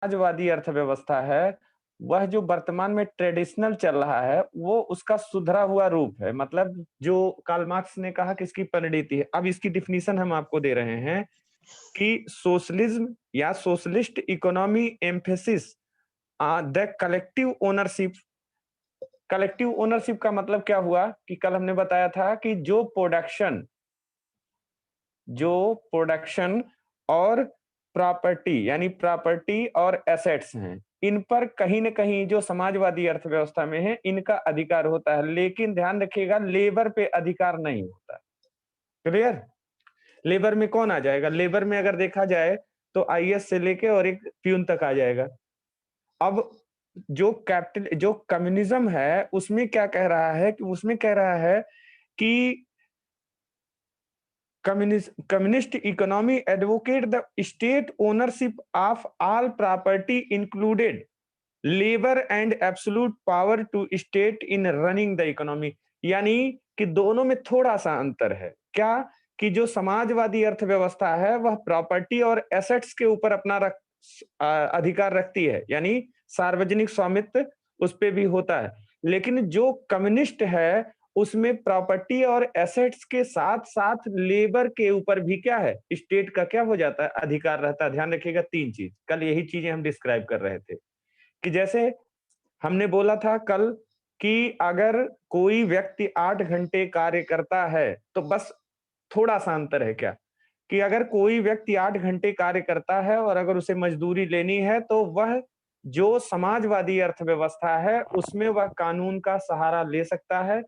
समाजवादी अर्थव्यवस्था है, वह जो वर्तमान में ट्रेडिशनल चल रहा है, वो उसका सुधरा हुआ रूप है। मतलब जो कार्ल मार्क्स ने कहा कि इसकी परिणति है। अब इसकी डेफिनिशन हम आपको दे रहे हैं कि सोशलिज्म या socialist economy emphasis the collective ownership का मतलब क्या हुआ कि कल हमने बताया था कि जो प्रोडक्शन और प्रॉपर्टी यानी प्रॉपर्टी और एसेट्स हैं, इन पर कहीं न कहीं जो समाजवादी अर्थव्यवस्था में है, इनका अधिकार होता है। लेकिन ध्यान रखिएगा, लेबर पे अधिकार नहीं होता। क्लियर? लेबर में कौन आ जाएगा? लेबर में अगर देखा जाए तो आईएएस से लेके और एक प्यून तक आ जाएगा। अब जो कम्युनिज्म है, उसमें क्या कह रहा है कि उसमें कह रहा है कि communist economy advocate the state ownership of all property included labor and absolute power to state in running the economy। यानी कि दोनों में थोड़ा सा अंतर है। क्या? कि जो समाजवादी अर्थव्यवस्था है वह प्रॉपर्टी और एसेट्स के ऊपर अपना अधिकार रखती है, यानी सार्वजनिक स्वामित्व उस पे भी होता है। लेकिन जो कम्युनिस्ट है उसमें प्रॉपर्टी और एसेट्स के साथ-साथ लेबर के ऊपर भी क्या है? स्टेट का क्या हो जाता है? अधिकार रहता है। ध्यान रखिएगा 3 चीज़। कल यही चीज़ें हम डिस्क्राइब कर रहे थे कि जैसे हमने बोला था कल कि अगर कोई व्यक्ति 8 घंटे कार्य करता है, तो बस थोड़ा-सा अंतर है क्या? कि अगर कोई व्यक्ति 8 घंटे कार्य करता है और अगर उसे मजदूरी लेनी है, तो वह जो समाजवादी अर्थव्यवस्था है, उसमें वह कानून का सहारा ले सकता है।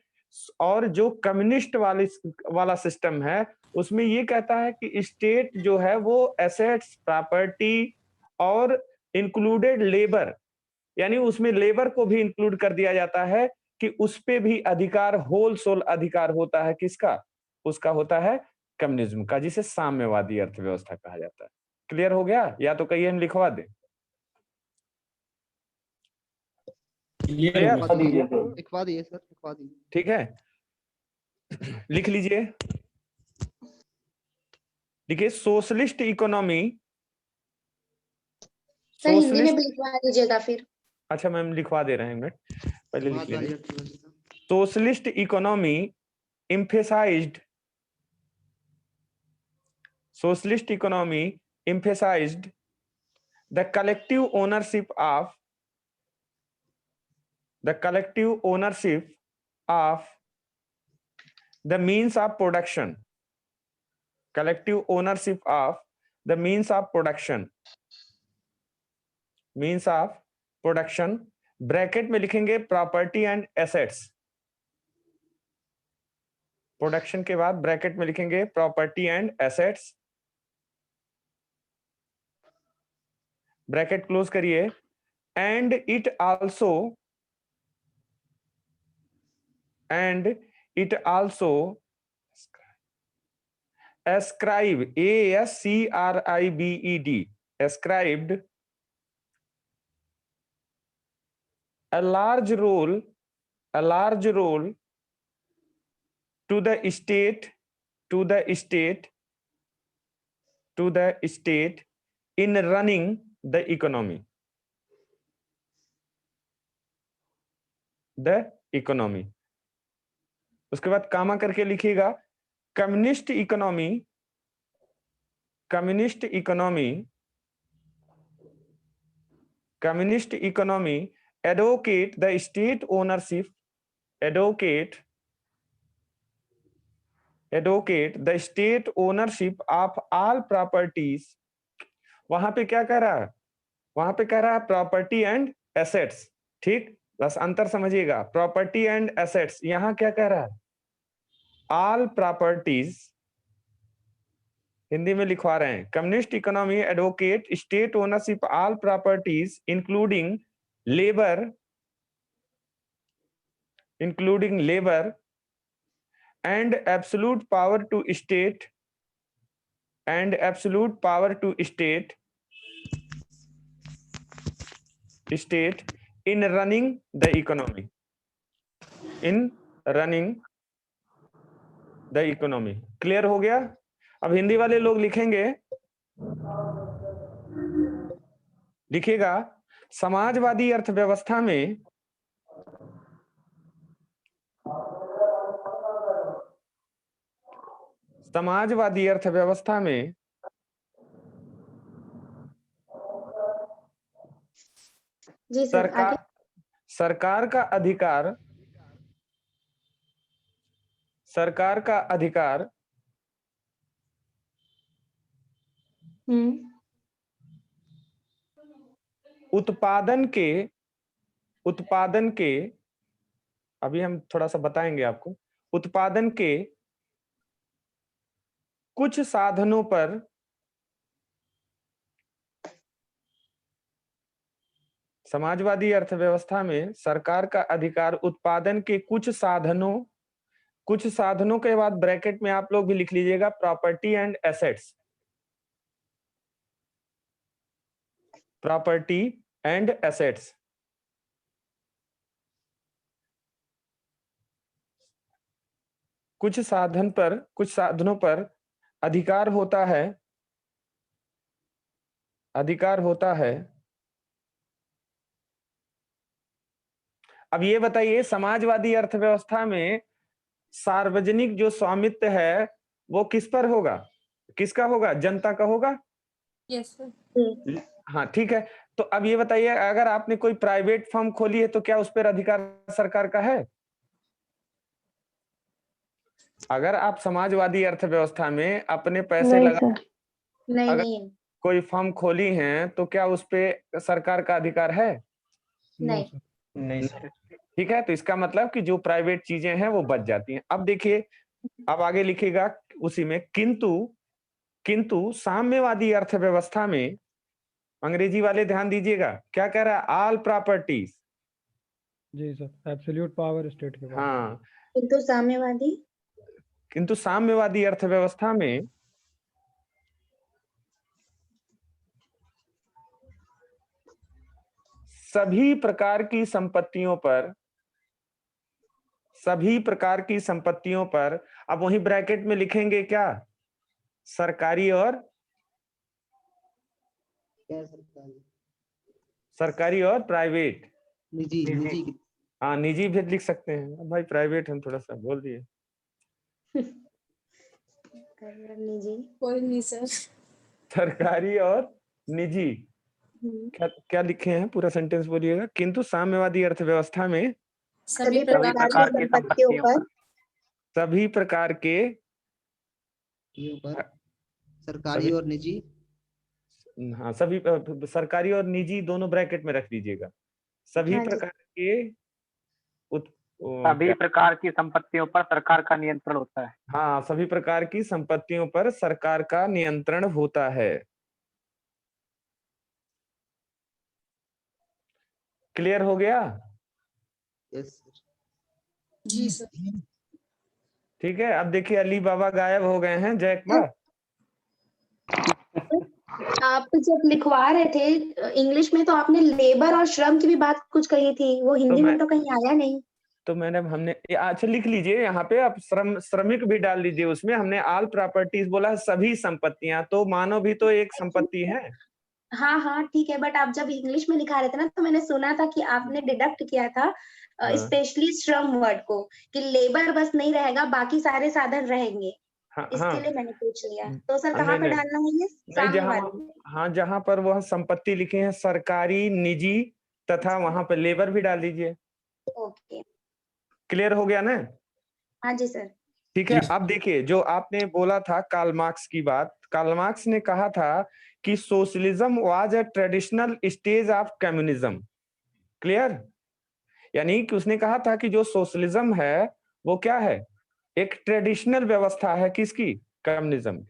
और जो कम्युनिस्ट वाला सिस्टम है, उसमें ये कहता है कि स्टेट जो है वो एसेट्स, प्रॉपर्टी और इंक्लूडेड लेबर, यानी उसमें लेबर को भी इंक्लूड कर दिया जाता है कि उस पे भी अधिकार, होल सोल अधिकार होता है किसका? उसका होता है कम्युनिज्म का, जिसे साम्यवादी अर्थव्यवस्था कहा जाता है। क्लियर हो गया? या तो कहिए हम लिखवा दें। क्लियर हो क्लियर? गया सर। लिखवा दिए सर, लिखवा दिए। ठीक है, लिख लीजिए। देखिए, सोशलिस्ट इकोनॉमी, सर हिंदी में सोशलिस्ट, भी लिखवा दीजिएगा फिर। अच्छा मैम लिखवा दे रहे हैं, मिनट पहले लिख समाजवादी लीजिए। अर्थव्यवस्था। Socialist economy emphasized socialist economy emphasized the collective ownership of the means of production, collective ownership of the means of production, bracket में लिखेंगे प्रॉपर्टी एंड एसेट्स। प्रोडक्शन के बाद ब्रैकेट में लिखेंगे property and assets, bracket close करिए। And it also ascribed, ascribed a large role to the state in running the economy, उसके बाद कामा करके लिखिएगा communist economy advocate the state ownership of all properties। वहां पे क्या कह रहा है? वहां पे कह रहा है प्रॉपर्टी एंड एसेट्स। ठीक, बस अंतर समझिएगा, प्रॉपर्टी एंड एसेट्स। यहां क्या कह रहा है? ऑल प्रॉपर्टीज, हिंदी में लिखवा रहे हैं। Communist economy advocate state ownership all properties including labour and absolute power to state in running the economy, clear हो गया? अब हिंदी वाले लोग लिखेंगे लिखिएगा, समाजवादी अर्थव्यवस्था में समाजवादी अर्थव्यवस्था में जी सर, आगे। सरकार का अधिकार उत्पादन के अभी हम थोड़ा सा बताएंगे आपको, उत्पादन के कुछ साधनों पर समाजवादी अर्थव्यवस्था में सरकार का अधिकार उत्पादन के कुछ साधनों के बाद ब्रैकेट में आप लोग भी लिख लीजिएगा property and assets, property and assets. कुछ साधनों पर अधिकार होता है। अब ये बताइए, समाजवादी अर्थव्यवस्था में सार्वजनिक जो स्वामित्व है वो किस पर होगा, किसका होगा? जनता का होगा। Yes sir. हाँ ठीक है, तो अब ये बताइए, अगर आपने कोई प्राइवेट फर्म खोली है तो क्या उस पर अधिकार सरकार का है? अगर आप समाजवादी अर्थव्यवस्था में अपने पैसे लगा नहीं अगर नहीं कोई फर्म खोली है तो क्या उस पे सरकार का अधिकार है? नहीं। नहीं सर। ठीक है, तो इसका मतलब कि जो प्राइवेट चीजें हैं वो बच जाती हैं। अब देखिए, अब आगे लिखेगा उसी में, किंतु साम्यवादी अर्थव्यवस्था में, अंग्रेजी वाले ध्यान दीजिएगा, क्या कह रहा है? All properties. जी सर, एब्सोल्यूट पावर स्टेट के पास। हाँ, किंतु साम्यवादी अर्थव्यवस्था में सभी प्रकार की संपत्तियों पर, अब वही ब्रैकेट में लिखेंगे क्या? सरकारी और प्राइवेट, निजी। हाँ निजी भी लिख सकते हैं। अब भाई प्राइवेट हम थोड़ा सा बोल दिए। निजी कोई नहीं सर। सरकारी और निजी, क्या लिखे हैं? पूरा सेंटेंस बोलिएगा। किंतु साम्यवादी अर्थव्यवस्था में सभी प्रकार की संपत्तियों पर सभी प्रकार के सरकारी और निजी, हाँ सभी सरकारी और निजी दोनों ब्रैकेट में रख दीजिएगा। सभी प्रकार के सभी प्रकार की संपत्तियों पर सरकार का नियंत्रण होता है। हाँ, सभी प्रकार की संपत्तियों पर सरकार का नियंत्रण होता है। क्लियर हो गया? यस जी सर। ठीक है, अब देखिए अली बाबा गायब हो गए हैं। जय अकबर। आप जब लिखवा रहे थे इंग्लिश में तो आपने लेबर और श्रम की भी बात कुछ कही थी, वो हिंदी में तो कहीं आया नहीं। तो हमने अच्छा लिख लीजिए यहाँ पे, आप श्रमिक भी डाल लीजिए उसमें। हमने ऑल प्रॉपर्टीज बोला है, सभी संपत्तियां, तो मानव भी तो एक संपत्ति है। हाँ हाँ ठीक है, बट आप जब इंग्लिश में लिखा रहे थे ना, तो मैंने सुना था कि आपने डिडक्ट किया था स्पेशली श्रम वर्ड को, कि लेबर बस नहीं रहेगा, बाकी सारे साधन रहेंगे। इसके लिए मैंने पूछ लिया। तो सर कहाँ पे डालना है ये? हाँ, जहाँ पर वह संपत्ति लिखे हैं सरकारी, निजी तथा वहां पर लेबर भी डाल दीजिए। ओके, क्लियर हो गया ना? हाँ जी सर। ठीक है, अब देखिए जो आपने बोला था कार्ल मार्क्स की बात, कार्ल मार्क्स ने कहा था कि socialism was a traditional stage of communism. Clear? यानी कि उसने कहा था कि जो सोशलिज्म है वो क्या है? एक ट्रेडिशनल व्यवस्था है। किसकी? कम्युनिज्म।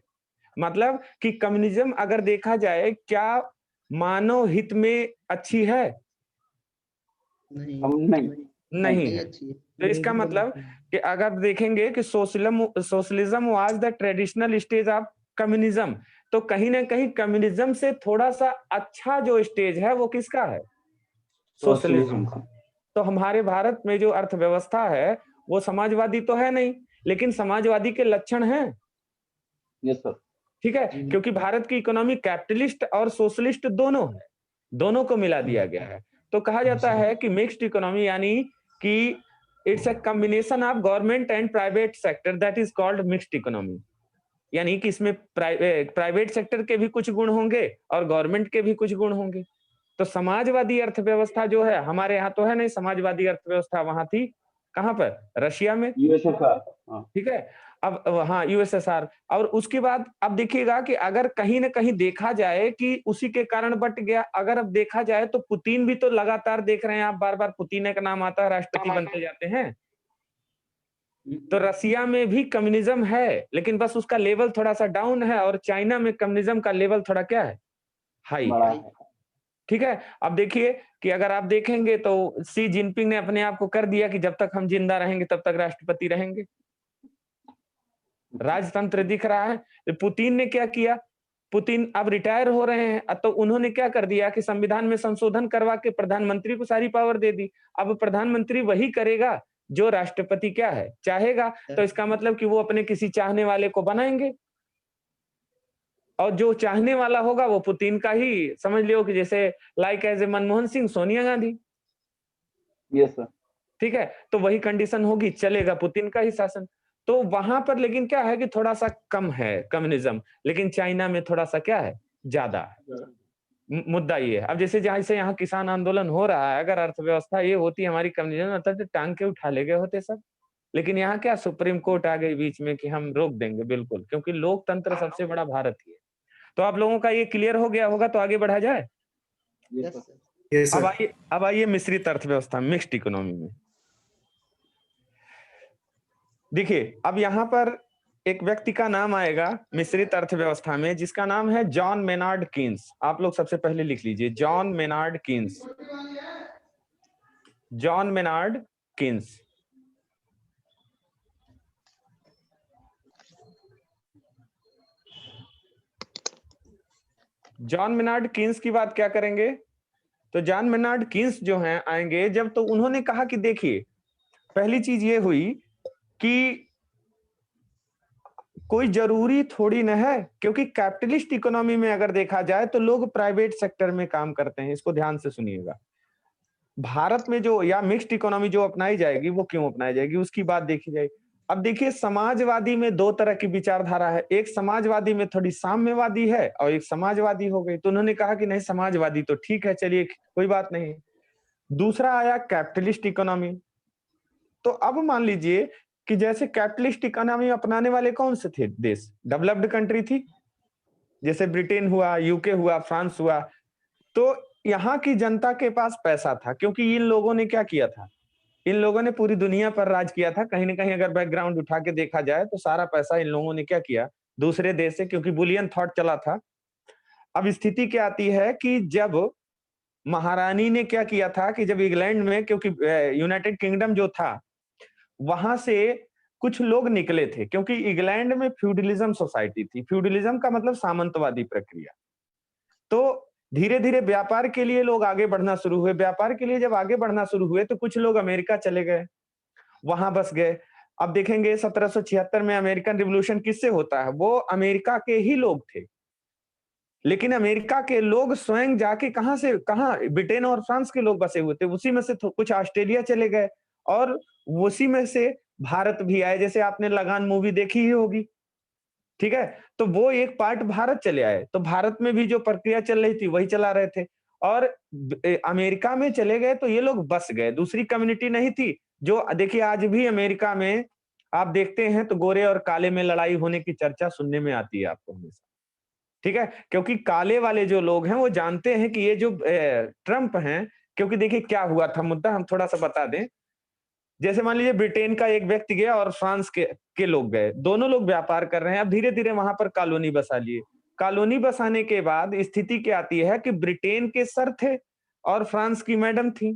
मतलब कि कम्युनिज्म अगर देखा जाए, क्या मानव हित में अच्छी है? नहीं है। तो इसका मतलब कि अगर देखेंगे कि socialism was the traditional stage of communism, तो कहीं ना कहीं कम्युनिज्म से थोड़ा सा अच्छा जो स्टेज है वो किसका है? सोशलिज्म का। तो हमारे भारत में जो अर्थव्यवस्था है वो समाजवादी तो है नहीं, लेकिन समाजवादी के लक्षण हैं। Yes sir. ठीक है, क्योंकि भारत की इकोनॉमी कैपिटलिस्ट और सोशलिस्ट दोनों है। दोनों को मिला दिया गया है। तो कहा जाता है कि मिक्स्ड इकोनॉमी यानी कि it's a combination of government and private sector, that is called mixed economy. यानी कि इसमें प्राइवेट सेक्टर के भी कुछ गुण होंगे और गवर्नमेंट के भी कुछ गुण होंगे। तो समाजवादी अर्थव्यवस्था जो है हमारे यहाँ तो है नहीं, समाजवादी अर्थव्यवस्था वहां थी कहाँ पर, रशिया में, यूएसएसआर। ठीक है। अब हाँ यूएसएसआर, और उसके बाद अब देखिएगा कि अगर कहीं ना कहीं देखा जाए कि उसी के कारण बट गया, अगर अब देखा जाए तो पुतिन भी तो लगातार देख रहे हैं आप, बार बार पुतिन का नाम आता है, राष्ट्रपति बनते जाते हैं। तो रसिया में भी कम्युनिज्म है, लेकिन बस उसका लेवल थोड़ा सा डाउन है, और चाइना में कम्युनिज्म का लेवल थोड़ा क्या है, हाई बड़ा है, है। ठीक है। अब देखिए कि अगर आप देखेंगे तो शी जिनपिंग ने अपने आप को कर दिया कि जब तक हम जिंदा रहेंगे तब तक राष्ट्रपति रहेंगे, राजतंत्र दिख रहा है। तो पुतिन ने क्या किया, पुतिन अब रिटायर हो रहे हैं, तो उन्होंने क्या कर दिया कि संविधान में संशोधन करवा के प्रधानमंत्री को सारी पावर दे दी। अब प्रधानमंत्री वही करेगा जो राष्ट्रपति क्या है, चाहेगा। तो इसका मतलब कि वो अपने किसी चाहने वाले को बनाएंगे, और जो चाहने वाला होगा वो पुतिन का ही, समझ लियो कि जैसे like as a Manmohan Singh, Sonia Gandhi, yes sir. ठीक है। तो वही कंडीशन होगी, चलेगा पुतिन का ही शासन। तो वहां पर लेकिन क्या है कि थोड़ा सा कम है कम्युनिज्म, लेकिन चाइना में थोड़ा सा क्या है, ज्यादा है। मुद्दा ये है। अब जैसे जहां से यहाँ किसान आंदोलन हो रहा है, अगर अर्थव्यवस्था ये होती हमारी कम्युनिज्म, तो टांग के उठा ले गए होते सब। लेकिन यहाँ क्या, सुप्रीम कोर्ट आ गई बीच में कि हम रोक देंगे, बिल्कुल, क्योंकि लोकतंत्र सबसे बड़ा भारत ही है। तो आप लोगों का ये क्लियर हो गया होगा, तो आगे बढ़ा जाए। Yes sir. अब आइए मिश्रित अर्थव्यवस्था, मिक्स्ड इकोनॉमी में। देखिए अब यहाँ पर एक व्यक्ति का नाम आएगा मिश्रित अर्थव्यवस्था में, जिसका नाम है जॉन मेनार्ड कीन्स। आप लोग सबसे पहले लिख लीजिए, John Maynard Keynes, John Maynard Keynes. John Maynard Keynes की बात क्या करेंगे, तो जॉन मेनार्ड कीन्स जो हैं आएंगे जब, तो उन्होंने कहा कि देखिए पहली चीज ये हुई कि कोई जरूरी थोड़ी न है, क्योंकि कैपिटलिस्ट इकोनॉमी में अगर देखा जाए तो लोग प्राइवेट सेक्टर में काम करते हैं। इसको ध्यान से सुनिएगा। भारत में जो या मिक्स्ड इकोनॉमी जो अपनाई जाएगी, वो क्यों अपनाई जाएगी उसकी बात देखी जाएगी। अब देखिए समाजवादी में दो तरह की विचारधारा है, एक समाजवादी में थोड़ी साम्यवादी है और एक समाजवादी हो गई। तो उन्होंने कहा कि नहीं समाजवादी तो ठीक है, चलिए कोई बात नहीं। दूसरा आया कैपिटलिस्ट इकोनॉमी। तो अब मान लीजिए कि जैसे कैपिटलिस्ट इकोनॉमी अपनाने वाले कौन से थे देश, डेवलप्ड कंट्री थी, जैसे ब्रिटेन हुआ, यूके हुआ, फ्रांस हुआ। तो यहाँ की जनता के पास पैसा था, क्योंकि इन लोगों ने क्या किया था, इन लोगों ने पूरी दुनिया पर राज किया था। कहीं ना कहीं अगर बैकग्राउंड उठा के देखा जाए तो सारा पैसा इन लोगों ने क्या किया, दूसरे देश से, क्योंकि बुलियन थॉट चला था। अब स्थिति क्या आती है कि जब महारानी ने क्या किया था कि जब इंग्लैंड में, क्योंकि यूनाइटेड किंगडम जो था वहां से कुछ लोग निकले थे, क्योंकि इंग्लैंड में फ्यूडलिज्म सोसाइटी थी। फ्यूडलिज्म का मतलब सामंतवादी प्रक्रिया। तो धीरे धीरे व्यापार के लिए लोग आगे बढ़ना शुरू हुए। व्यापार के लिए जब आगे बढ़ना शुरू हुए तो कुछ लोग अमेरिका चले गए, वहां बस गए। अब देखेंगे 1776 में अमेरिकन रिवॉल्यूशन किससे होता है, वो अमेरिका के ही लोग थे। लेकिन अमेरिका के लोग स्वयं जाके कहां से कहां, ब्रिटेन और फ्रांस के लोग बसे हुए थे, उसी में से कुछ ऑस्ट्रेलिया चले गए, और उसी में से भारत भी आए। जैसे आपने लगान मूवी देखी ही होगी, ठीक है। तो वो एक पार्ट भारत चले आए, तो भारत में भी जो प्रक्रिया चल रही थी वही चला रहे थे। और अमेरिका में चले गए तो ये लोग बस गए, दूसरी कम्युनिटी नहीं थी। जो देखिए आज भी अमेरिका में आप देखते हैं तो गोरे और काले में लड़ाई होने की चर्चा सुनने में आती है आपको हमेशा, ठीक है। क्योंकि काले वाले जो लोग हैं वो जानते हैं कि ये जो ट्रम्प हैं, क्योंकि देखिए क्या हुआ था मुद्दा, हम थोड़ा सा बता दें। जैसे मान लीजिए ब्रिटेन का एक व्यक्ति गया और फ्रांस के लोग गए, दोनों लोग व्यापार कर रहे हैं। अब धीरे धीरे वहां पर कॉलोनी बसा लिए। कॉलोनी बसाने के बाद स्थिति क्या आती है कि ब्रिटेन के सर थे और फ्रांस की मैडम थी,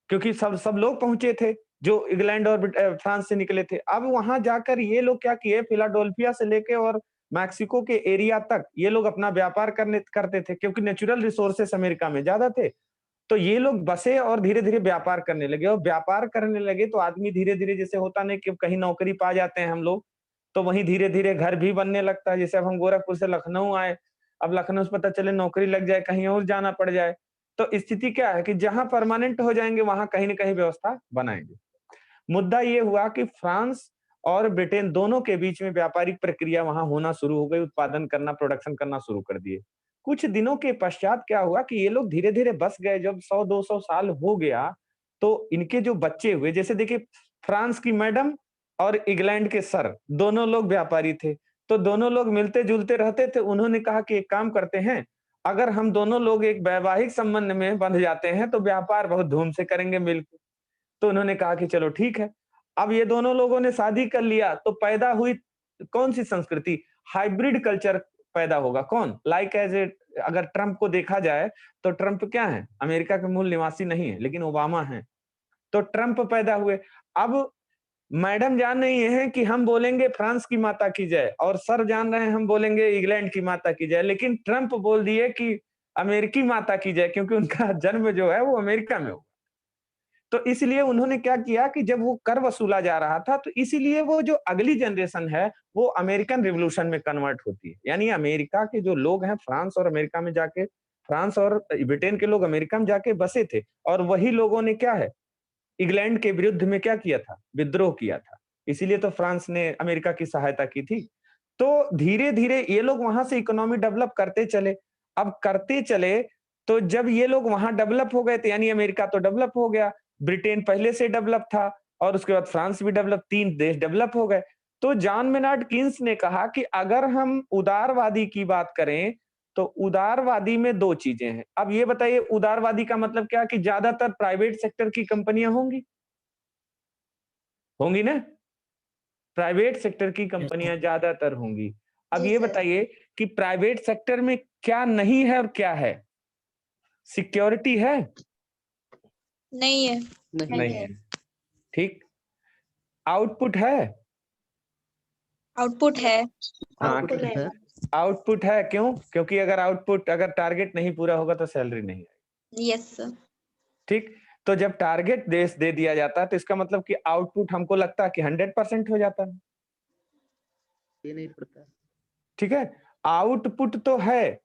क्योंकि सब लोग पहुंचे थे जो इंग्लैंड और फ्रांस से निकले थे। अब वहां जाकर ये लोग क्या किए, फिलाडेल्फिया से लेके और मैक्सिको के एरिया तक ये लोग अपना व्यापार करते थे, क्योंकि नेचुरल रिसोर्सेस अमेरिका में ज्यादा थे। तो ये लोग बसे और धीरे धीरे व्यापार करने लगे, और व्यापार करने लगे तो आदमी धीरे धीरे, जैसे होता नहीं कि कहीं नौकरी पा जाते हैं हम लोग, तो वहीं धीरे धीरे घर भी बनने लगता है। जैसे अब हम गोरखपुर से लखनऊ आए, अब लखनऊ से पता चले नौकरी लग जाए, कहीं और जाना पड़ जाए, तो स्थिति क्या है कि जहां परमानेंट हो जाएंगे वहां कहीं ना कहीं व्यवस्था बनाएंगे। मुद्दा ये हुआ कि फ्रांस और ब्रिटेन दोनों के बीच में व्यापारिक प्रक्रिया वहां होना शुरू हो गई, उत्पादन करना, प्रोडक्शन करना शुरू कर दिए। कुछ दिनों के पश्चात क्या हुआ कि ये लोग धीरे धीरे बस गए। जब 100-200 साल हो गया तो इनके जो बच्चे हुए, जैसे देखिए फ्रांस की मैडम और इंग्लैंड के सर, दोनों लोग व्यापारी थे, तो दोनों लोग मिलते जुलते रहते थे। उन्होंने कहा कि एक काम करते हैं, अगर हम दोनों लोग एक वैवाहिक संबंध में बंध जाते हैं तो व्यापार बहुत धूम से करेंगे मिलकर। तो उन्होंने कहा कि चलो ठीक है। अब ये दोनों लोगों ने शादी कर लिया तो पैदा हुई कौन सी संस्कृति? हाइब्रिड कल्चर पैदा होगा। कौन? लाइक एज ए, अगर ट्रंप को देखा जाए तो ट्रंप क्या है? अमेरिका के मूल निवासी नहीं है, लेकिन ओबामा है। तो ट्रंप पैदा हुए। अब मैडम जान रही है कि हम बोलेंगे फ्रांस की माता की जय, और सर जान रहे हैं हम बोलेंगे इंग्लैंड की माता की जय, लेकिन ट्रंप बोल दिए कि अमेरिकी माता की जय, क्योंकि उनका जन्म जो है वो अमेरिका में हो। तो इसलिए उन्होंने क्या किया कि जब वो कर वसूला जा रहा था, तो इसीलिए वो जो अगली जनरेशन है वो अमेरिकन रिवॉल्यूशन में कन्वर्ट होती है। यानी अमेरिका के जो लोग हैं फ्रांस और अमेरिका में जाके, फ्रांस और ब्रिटेन के लोग अमेरिका में जाके बसे थे, और वही लोगों ने क्या है, इंग्लैंड के विरुद्ध में क्या किया था? विद्रोह किया था। इसीलिए तो फ्रांस ने अमेरिका की सहायता की थी। तो धीरे धीरे ये लोग वहां से इकोनॉमी डेवलप करते चले। अब करते चले तो जब ये लोग वहां डेवलप हो गए थे, यानी अमेरिका तो डेवलप हो गया, ब्रिटेन पहले से डेवलप था, और उसके बाद फ्रांस भी डेवलप, 3 देश डेवलप हो गए। तो जॉन मेनार्ड कीन्स ने कहा कि अगर हम उदारवादी की बात करें तो उदारवादी में 2 चीजें हैं। अब ये बताइए उदारवादी का मतलब क्या? कि ज्यादातर प्राइवेट सेक्टर की कंपनियां होंगी ना? प्राइवेट सेक्टर की कंपनियां ज्यादातर होंगी। अब जी ये सर। बताइए कि प्राइवेट सेक्टर में क्या नहीं है और क्या है? सिक्योरिटी है? नहीं है। नहीं है। ठीक। आउटपुट है? आउटपुट है। हाँ, आउटपुट है। आउटपुट है। क्यों? क्योंकि अगर टारगेट नहीं पूरा होगा तो सैलरी नहीं आएगी। Yes sir. ठीक। तो जब टारगेट देश दे दिया जाता है तो इसका मतलब कि आउटपुट हमको लगता है कि 100% हो जाता है। ये नहीं पड़ता। ठीक है, आउटपुट तो है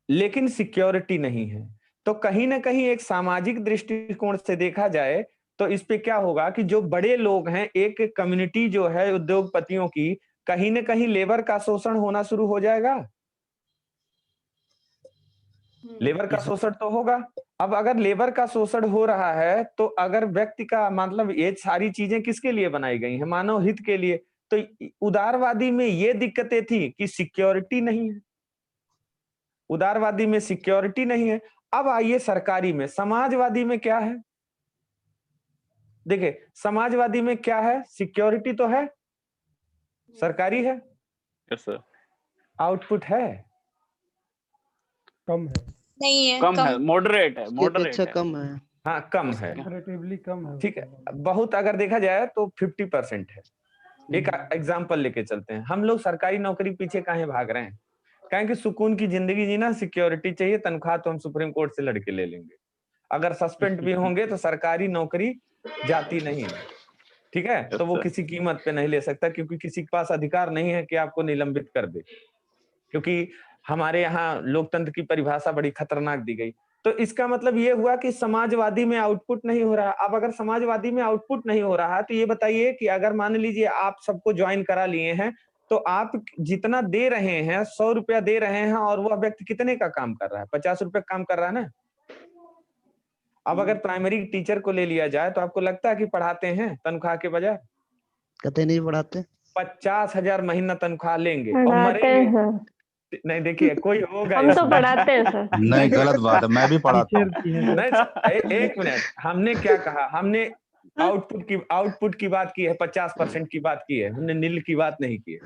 लेकिन सिक्योरिटी नहीं है। तो कहीं ना कहीं एक सामाजिक दृष्टिकोण से देखा जाए तो इस पे क्या होगा कि जो बड़े लोग हैं, एक कम्युनिटी जो है उद्योगपतियों की, कहीं ना कहीं लेबर का शोषण होना शुरू हो जाएगा। लेबर का शोषण तो होगा। अब अगर लेबर का शोषण हो रहा है तो अगर व्यक्ति का मतलब, ये सारी चीजें किसके लिए बनाई गई हैं? मानव हित के लिए। तो उदारवादी में ये दिक्कतें थी कि सिक्योरिटी नहीं है, उदारवादी में सिक्योरिटी नहीं है। अब आइए सरकारी में, समाजवादी में क्या है? देखिए समाजवादी में क्या है? सिक्योरिटी तो है, सरकारी है, यस सर। आउटपुट है, कम है, नहीं है। कम है, मॉडरेट है, इसकी मॉडरेट अपेक्षा है। कम है। हाँ कम है। कंपैरेटिवली कम है। ठीक है, बहुत अगर देखा जाए तो 50% है। एक एग्जाम्पल लेके चलते हैं। हम लोग सरकारी नौकरी पीछे काहे भाग रहे हैं? कहें कि सुकून की जिंदगी जीना, सिक्योरिटी चाहिए, तनख्वाह तो हम सुप्रीम कोर्ट से लड़के ले लेंगे। अगर सस्पेंड भी होंगे तो सरकारी नौकरी जाती नहीं है। ठीक है, तो वो किसी कीमत पे नहीं ले सकता, क्योंकि किसी के पास अधिकार नहीं है कि आपको निलंबित कर दे, क्योंकि हमारे यहाँ लोकतंत्र की परिभाषा बड़ी खतरनाक दी गई। तो इसका मतलब ये हुआ कि समाजवादी में आउटपुट नहीं हो रहा। अब अगर समाजवादी में आउटपुट नहीं हो रहा तो ये बताइए कि अगर मान लीजिए आप सबको ज्वाइन करा लिए हैं, तो आप जितना दे रहे हैं, 100 रुपया दे रहे हैं, और वह व्यक्ति कितने का काम कर रहा है? 50 रुपये काम कर रहा है ना। अब अगर प्राइमरी टीचर को ले लिया जाए तो आपको लगता है कि पढ़ाते हैं तनख्वाह के बजाय? कतई नहीं पढ़ाते। 50,000 महीना तनख्वाह लेंगे और मरेंगे नहीं। देखिए कोई होगा, हम तो पढ़ाते हैं सर। नहीं, गलत बात है, मैं भी पढ़ाता हूँ। नहीं, एक मिनट, हमने क्या कहा? हमने आउटपुट की बात की है, 50% की बात की है, हमने नील की बात नहीं की है।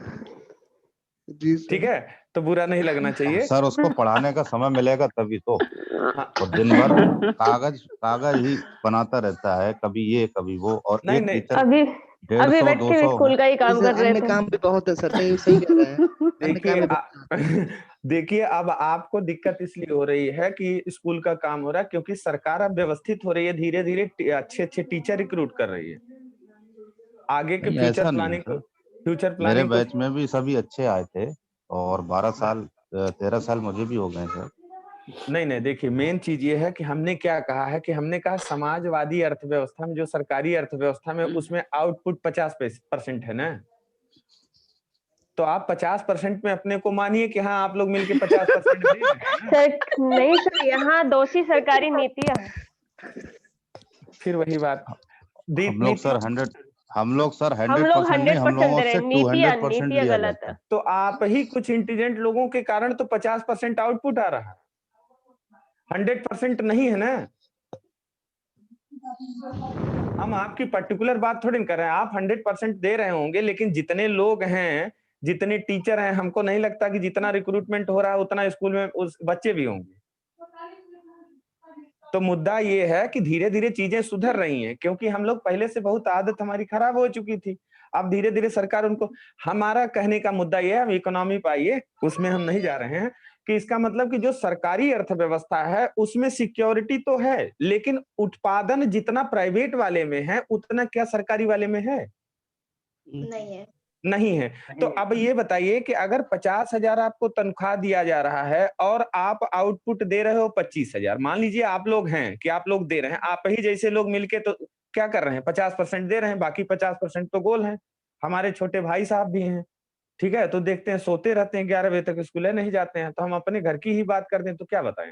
ठीक है, तो बुरा नहीं लगना चाहिए सर। उसको पढ़ाने का समय मिलेगा तभी तो। और दिन भर कागज ही बनाता रहता है, कभी ये कभी वो। और नहीं, एक नहीं, टीचर अभी 150 बैठ के भी 200 स्कूल का ही काम कर रहे अन्य थे। काम भी बहुत है सर, सही कह रहे हैं। अन्य काम भी बहुत है। देखिए अब आपको दिक्कत इसलिए हो रही है कि स्कूल का काम हो रहा है, क्योंकि सरकार अब व्यवस्थित हो रही है, धीरे धीरे अच्छे टीचर रिक्रूट कर रही है आगे के फ्यूचर प्लानिंग को। मेरे बैच में भी सभी अच्छे आए थे और 12 साल 13 साल मुझे भी हो गए सर। नहीं नहीं, देखिए मेन चीज ये है कि हमने क्या कहा है कि हमने कहा समाजवादी अर्थव्यवस्था में, जो सरकारी अर्थव्यवस्था में, उसमें आउटपुट 50% है ना। तो आप 50% में अपने को मानिए कि हाँ आप लोग मिलके 50% दे रहे हैं ना। सर नहीं सर, यहाँ दोषी सरकारी नीतियाँ हैं। फिर वही बात, हम लोग सर 100% नहीं, हम लोग 100% लोगों दे रहे से हैं, नीतियाँ 200% नीतियाँ लिया गलत जाता है। है। तो आप ही कुछ इंटेलिजेंट लोगों के कारण तो 50% आउटपुट आ रहा है, 100% नहीं है ना। हम आपकी पर्टिकुलर बात थोड़ी कर रहे हैं, आप 100% दे रहे होंगे, लेकिन जितने लोग हैं, जितने टीचर हैं, हमको नहीं लगता कि जितना रिक्रूटमेंट हो रहा है उतना स्कूल में उस बच्चे भी होंगे। तो मुद्दा ये है कि धीरे धीरे चीजें सुधर रही हैं, क्योंकि हम लोग पहले से बहुत आदत हमारी खराब हो चुकी थी। अब धीरे धीरे सरकार उनको, हमारा कहने का मुद्दा ये है, हम इकोनॉमी पाइए, उसमें हम नहीं जा रहे हैं, कि इसका मतलब कि जो सरकारी अर्थव्यवस्था है उसमें सिक्योरिटी तो है, लेकिन उत्पादन जितना प्राइवेट वाले में है उतना क्या सरकारी वाले में है? नहीं है। नहीं है। तो अब ये बताइए कि अगर 50,000 आपको तनख्वाह दिया जा रहा है और आप आउटपुट दे रहे हो 25,000, मान लीजिए आप लोग हैं कि आप लोग दे रहे हैं, आप ही जैसे लोग मिलके तो क्या कर रहे हैं, 50% दे रहे हैं, बाकी 50% तो गोल हैं। हमारे छोटे भाई साहब भी हैं, ठीक है, तो देखते हैं सोते रहते हैं, 11 बजे तक स्कूल नहीं जाते हैं। तो हम अपने घर की ही बात करते हैं तो क्या बताएं,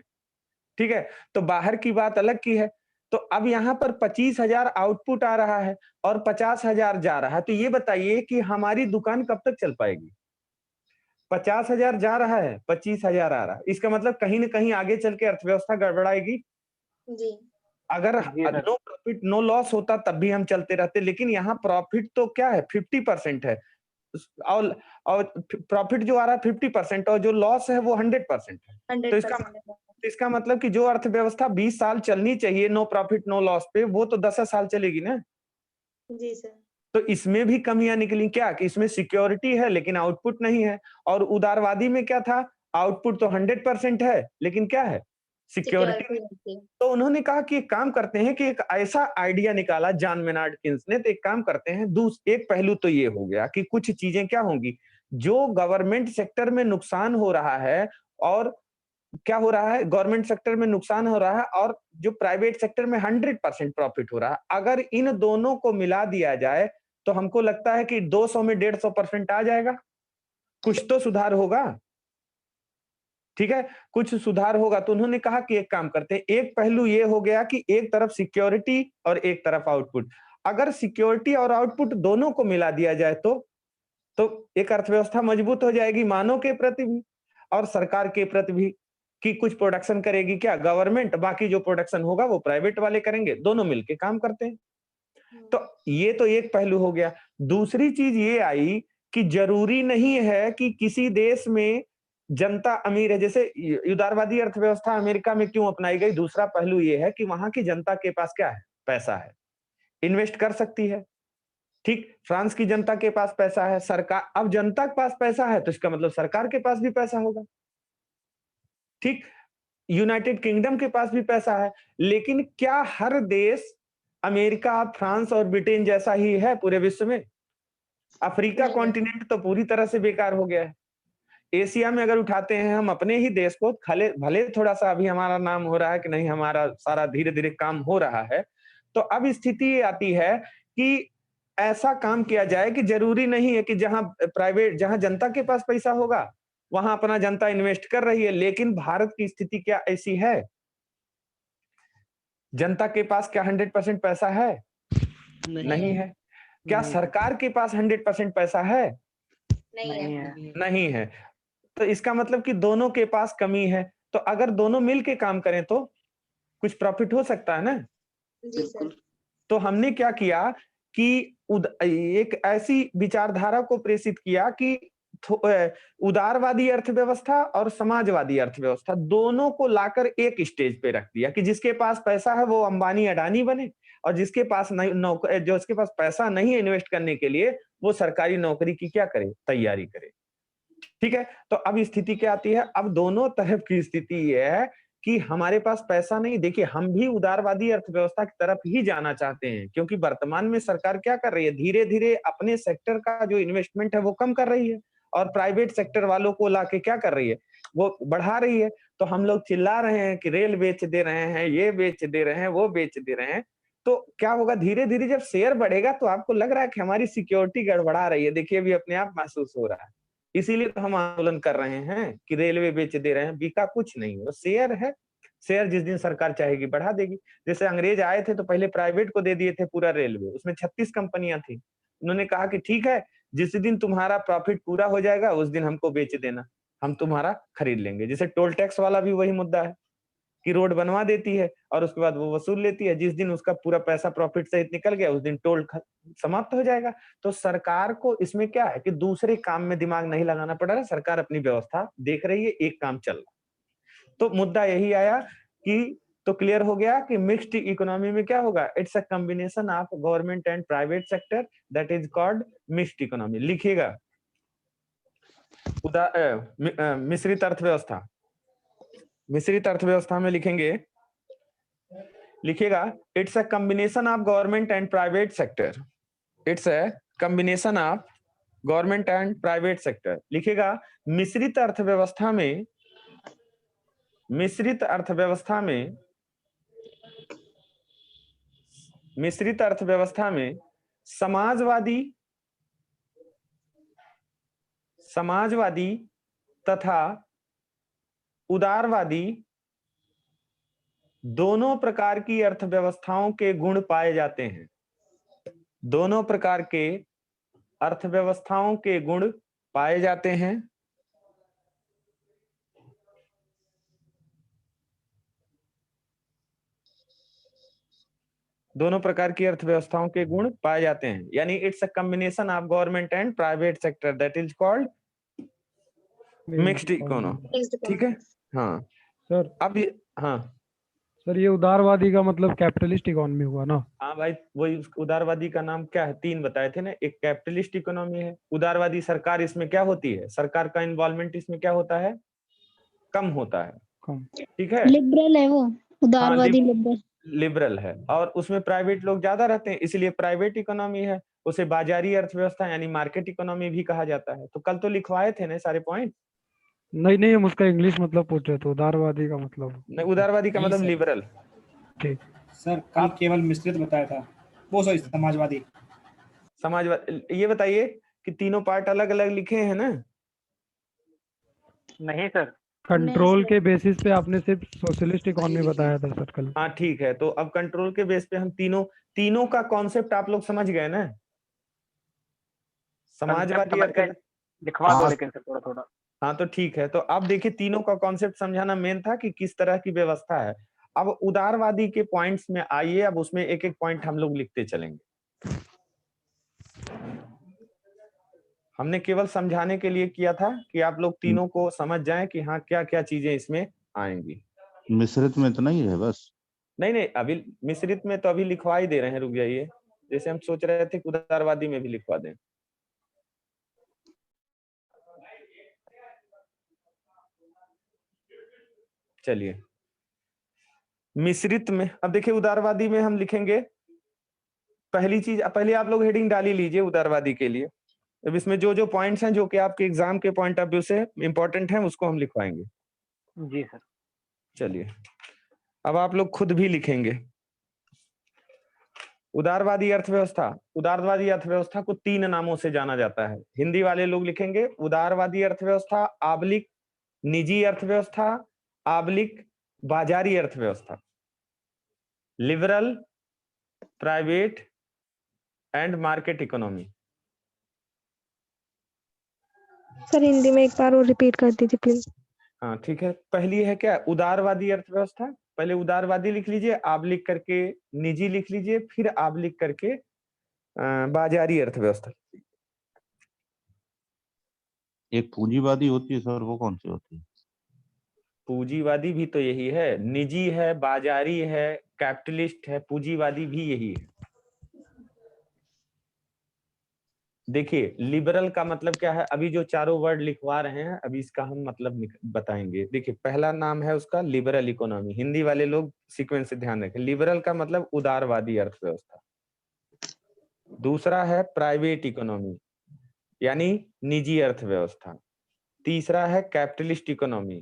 ठीक है। तो बाहर की बात अलग की है। तो अब यहाँ पर 25,000 आउटपुट आ रहा है और 50,000 जा रहा है, तो ये बताइए कि हमारी दुकान कब तक चल पाएगी? 50,000 जा रहा है, 25,000 आ रहा है, इसका मतलब कहीं ना कहीं आगे चल के अर्थव्यवस्था गड़बड़ाएगी। जी। अगर नो प्रॉफिट नो लॉस होता तब भी हम चलते रहते, लेकिन यहाँ प्रॉफिट तो क्या है, 50% है, और प्रॉफिट जो आ रहा है 50% और जो लॉस है वो 100% है। तो 100% इसका मतलब कि जो अर्थव्यवस्था 20 साल चलनी चाहिए नो प्रॉफिट नो लॉस पे, वो तो 10 साल चलेगी ना। जी सर। तो इसमें भी कमियां निकली क्या, कि इसमें सिक्योरिटी है लेकिन आउटपुट नहीं है। और उदारवादी में क्या था, आउटपुट तो 100% है लेकिन क्या है, सिक्योरिटी। सिक्योरिटी। तो उन्होंने कहा कि एक काम करते हैं, कि एक ऐसा आइडिया निकाला जॉन मेनार्ड किन्स ने, तो एक काम करते हैं, एक पहलू तो ये हो गया कि कुछ चीजें क्या होंगी, जो गवर्नमेंट सेक्टर में नुकसान हो रहा है, और क्या हो रहा है, गवर्नमेंट सेक्टर में नुकसान हो रहा है और जो प्राइवेट सेक्टर में 100% प्रॉफिट हो रहा है, अगर इन दोनों को मिला दिया जाए तो हमको लगता है कि 200 में 150% आ जाएगा, कुछ तो सुधार होगा, ठीक है, कुछ सुधार होगा। तो उन्होंने कहा कि एक काम करते हैं, एक पहलू ये हो गया कि एक तरफ सिक्योरिटी और एक तरफ आउटपुट, अगर सिक्योरिटी और आउटपुट दोनों को मिला दिया जाए तो एक अर्थव्यवस्था मजबूत हो जाएगी, मानव के प्रति भी और सरकार के प्रति भी, कि कुछ प्रोडक्शन करेगी क्या गवर्नमेंट, बाकी जो प्रोडक्शन होगा वो प्राइवेट वाले करेंगे, दोनों मिलके काम करते हैं। तो ये तो एक पहलू हो गया। दूसरी चीज ये आई कि जरूरी नहीं है कि किसी देश में जनता अमीर है, जैसे उदारवादी अर्थव्यवस्था अमेरिका में क्यों अपनाई गई, दूसरा पहलू ये है कि वहां की जनता के पास क्या है, पैसा है, इन्वेस्ट कर सकती है, ठीक। फ्रांस की जनता के पास पैसा है, सरकार, अब जनता के पास पैसा है तो इसका मतलब सरकार के पास भी पैसा होगा, ठीक। यूनाइटेड किंगडम के पास भी पैसा है, लेकिन क्या हर देश अमेरिका, फ्रांस और ब्रिटेन जैसा ही है पूरे विश्व में? अफ्रीका कॉन्टिनेंट तो पूरी तरह से बेकार हो गया है। एशिया में अगर उठाते हैं हम अपने ही देश को, भले थोड़ा सा अभी हमारा नाम हो रहा है कि नहीं, हमारा सारा धीरे धीरे काम हो रहा है, तो अब स्थिति ये आती है कि ऐसा काम किया जाए कि जरूरी नहीं है कि जहां जनता के पास पैसा होगा वहां अपना जनता इन्वेस्ट कर रही है, लेकिन भारत की स्थिति क्या ऐसी है? जनता के पास क्या 100% पैसा है? नहीं है। क्या सरकार के पास 100% पैसा है? नहीं है। तो इसका मतलब कि दोनों के पास कमी है। तो अगर दोनों मिलके काम करें तो कुछ प्रॉफिट हो सकता है ना। जी सर। तो हमने क्या किया कि एक ऐसी विचारधारा को प्रेषित किया कि उदारवादी अर्थव्यवस्था और समाजवादी अर्थव्यवस्था दोनों को लाकर एक स्टेज पे रख दिया कि जिसके पास पैसा है वो अंबानी अडानी बने, और जिसके पास नहीं, जो उसके पास पैसा नहीं है इन्वेस्ट करने के लिए, वो सरकारी नौकरी की क्या करे, तैयारी करे, ठीक है। तो अब स्थिति क्या आती है, अब दोनों तरफ की स्थिति ये है कि हमारे पास पैसा नहीं। देखिए, हम भी उदारवादी अर्थव्यवस्था की तरफ ही जाना चाहते हैं, क्योंकि वर्तमान में सरकार क्या कर रही है, धीरे धीरे अपने सेक्टर का जो इन्वेस्टमेंट है वो कम कर रही है, और प्राइवेट सेक्टर वालों को लाके क्या कर रही है, वो बढ़ा रही है। तो हम लोग चिल्ला रहे हैं कि रेल बेच दे रहे हैं, ये बेच दे रहे हैं, वो बेच दे रहे हैं, तो क्या होगा, धीरे धीरे जब शेयर बढ़ेगा तो आपको लग रहा है कि हमारी सिक्योरिटी गड़बड़ा रही है। देखिए अभी अपने आप महसूस हो रहा है। इसीलिए तो हम आंदोलन कर रहे हैं कि रेलवे बेच दे रहे हैं। बिका कुछ नहीं, वो शेयर है। शेयर जिस दिन सरकार चाहेगी बढ़ा देगी। जैसे अंग्रेज आए थे तो पहले प्राइवेट को दे दिए थे पूरा रेलवे, उसमें 36 कंपनियां थी। उन्होंने कहा कि ठीक है, जिस दिन तुम्हारा प्रॉफिट पूरा हो जाएगा उस दिन हमको बेच देना, हम तुम्हारा खरीद लेंगे। जैसे टोल टैक्स वाला भी वही मुद्दा है कि रोड बनवा देती है और उसके बाद वो वसूल लेती है। जिस दिन उसका पूरा पैसा प्रॉफिट सहित निकल गया उस दिन टोल समाप्त हो जाएगा। तो सरकार को इसमें क्या है कि दूसरे काम में दिमाग नहीं लगाना पड़ रहा, सरकार अपनी व्यवस्था देख रही है, एक काम चल रहा। तो मुद्दा यही आया कि तो क्लियर हो गया कि मिक्स्ड इकोनॉमी में क्या होगा, it's a combination of government and private sector, that is called mixed economy. लिखिएगा मिश्रित अर्थव्यवस्था। मिश्रित अर्थव्यवस्था में लिखिएगा it's a combination of government and private sector. It's a combination of government and private sector. लिखिएगा मिश्रित अर्थव्यवस्था में, मिश्रित अर्थव्यवस्था में, मिश्रित अर्थव्यवस्था में समाजवादी तथा उदारवादी दोनों प्रकार की अर्थव्यवस्थाओं के गुण पाए जाते हैं। दोनों प्रकार के अर्थव्यवस्थाओं के गुण पाए जाते हैं। दोनों प्रकार की अर्थव्यवस्थाओं के गुण पाए जाते हैं, यानी it's a combination of government and private sector, that is called mixed economy. ठीक है, हाँ सर। अब हाँ सर ये उदारवादी का मतलब कैपिटलिस्ट इकोनॉमी हुआ ना? हाँ भाई, वही उदारवादी का नाम क्या है, 3 बताए थे ना। एक कैपिटलिस्ट इकोनॉमी है, उदारवादी सरकार इसमें क्या होती है, सरकार का इन्वॉल्वमेंट इसमें क्या होता है, कम होता है। कम। ठीक है, लिबरल है वो, उदारवादी लिबरल। लिबरल है, और उसमें प्राइवेट लोग ज्यादा रहते हैं, इसलिए प्राइवेट इकोनॉमी है। उसे बाजारी अर्थव्यवस्था यानी मार्केट इकोनॉमी भी कहा जाता है। तो कल तो लिखवाए थे ना सारे पॉइंट। नहीं हम उसका इंग्लिश मतलब पूछ रहे थे, उदारवादी का मतलब। नहीं, उदारवादी का मतलब लिबरल। ठीक सर, कल केवल मिश्रित बताया था, वो सॉरी समाजवादी। समाजवादी, ये बताइए कि तीनों पार्ट अलग अलग लिखे हैं ना? नहीं सर, कंट्रोल के बेसिस पे आपने सिर्फ सोशलिस्ट इकोनॉमी बताया था सर कल। हाँ ठीक है, तो अब कंट्रोल के बेस पे हम तीनों का कॉन्सेप्ट आप लोग समझ गए ना? समाजवादी लिखवा दो लेकिन सर थोड़ा थोड़ा। हाँ तो ठीक है, तो अब देखिए तीनों का कॉन्सेप्ट समझाना मेन था कि किस तरह की व्यवस्था है। अब उदारवादी के पॉइंट्स में आइए, अब उसमें एक एक पॉइंट हम लोग लिखते चलेंगे। हमने केवल समझाने के लिए किया था कि आप लोग तीनों को समझ जाएं कि हाँ क्या क्या चीजें इसमें आएंगी। मिश्रित में इतना ही है बस? नहीं, अभी मिश्रित में तो अभी लिखवा ही दे रहे हैं, रुक जाइए। जैसे हम सोच रहे थे कि उदारवादी में भी लिखवा दें। चलिए मिश्रित में, अब देखिए उदारवादी में हम लिखेंगे पहली चीज, पहले आप लोग हेडिंग डाल ही लीजिए उदारवादी के लिए। अब इसमें जो जो पॉइंट्स हैं जो कि आपके एग्जाम के पॉइंट ऑफ व्यू से इंपॉर्टेंट हैं उसको हम लिखवाएंगे। जी सर। चलिए अब आप लोग खुद भी लिखेंगे उदारवादी अर्थव्यवस्था। उदारवादी अर्थव्यवस्था को 3 नामों से जाना जाता है। हिंदी वाले लोग लिखेंगे उदारवादी अर्थव्यवस्था आबलिक निजी अर्थव्यवस्था आबलिक बाजारी अर्थव्यवस्था, liberal, private and market economy. Sir Hindi में एक बार और रिपीट कर दीजिए प्लीज। हाँ ठीक है, पहली है क्या, उदारवादी अर्थव्यवस्था। पहले उदारवादी लिख लीजिए, आप लिख करके निजी लिख लीजिए, फिर आप लिख करके बाजारी अर्थव्यवस्था। एक पूंजीवादी होती है सर, वो कौन सी होती है? पूंजीवादी भी तो यही है, निजी है, बाजारी है, कैपिटलिस्ट है, पूंजीवादी भी यही है। देखिए लिबरल का मतलब क्या है, अभी जो चारों वर्ड लिखवा रहे हैं अभी इसका हम मतलब बताएंगे। देखिए पहला नाम है उसका लिबरल इकोनॉमी, हिंदी वाले लोग सीक्वेंस से ध्यान रखें। लिबरल का मतलब उदारवादी अर्थव्यवस्था। दूसरा है प्राइवेट इकोनॉमी, यानी निजी अर्थव्यवस्था। तीसरा है कैपिटलिस्ट इकोनॉमी,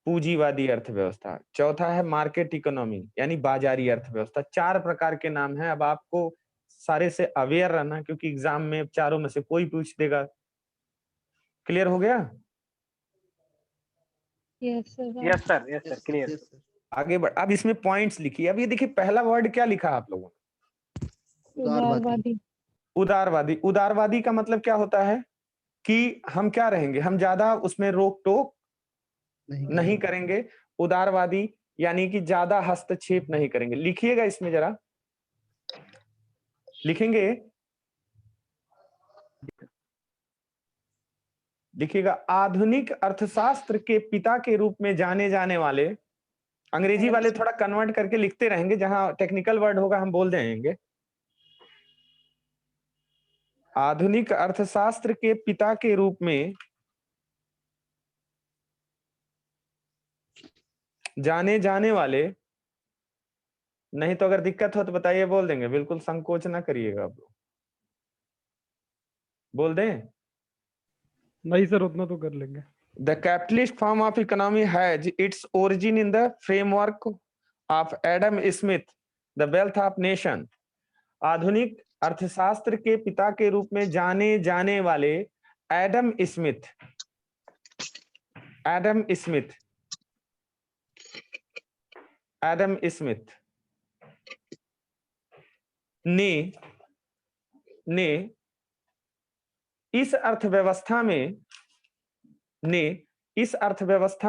पूंजीवादी अर्थव्यवस्था। चौथा है मार्केट इकोनॉमी यानी बाजारी अर्थव्यवस्था। 4 प्रकार के नाम हैं। अब आपको सारे से अवेयर रहना, क्योंकि एग्जाम में चारों में से कोई पूछ देगा। क्लियर हो गया? Yes sir. Yes sir, yes sir, clear. आगे बढ़। अब इसमें पॉइंट्स लिखिए। अब ये देखिए पहला वर्ड क्या लिखा आप लोगों ने? उदारवादी। उदारवादी। उदारवादी का मतलब क्या होता है कि हम क्या रहेंगे, हम ज्यादा उसमें रोक टोक नहीं करेंगे। उदारवादी यानी कि ज्यादा हस्तक्षेप नहीं करेंगे। लिखिएगा इसमें जरा, लिखेंगे, लिखिएगा। आधुनिक अर्थशास्त्र के पिता के रूप में जाने जाने वाले, अंग्रेजी वाले थोड़ा कन्वर्ट करके लिखते रहेंगे, जहां टेक्निकल वर्ड होगा हम बोल देंगे। आधुनिक अर्थशास्त्र के पिता के रूप में जाने जाने वाले, नहीं तो अगर दिक्कत हो तो बताइए, बोल देंगे, बिल्कुल संकोच ना करिएगा आप लोग। बोल दें? नहीं सर, उतना तो कर लेंगे। The capitalist form of economy has its origin in the framework of Adam Smith, The Wealth of Nation. आधुनिक अर्थशास्त्र के पिता के रूप में जाने जाने वाले Adam Smith, Adam Smith, Adam Smith ने इस अर्थव्यवस्था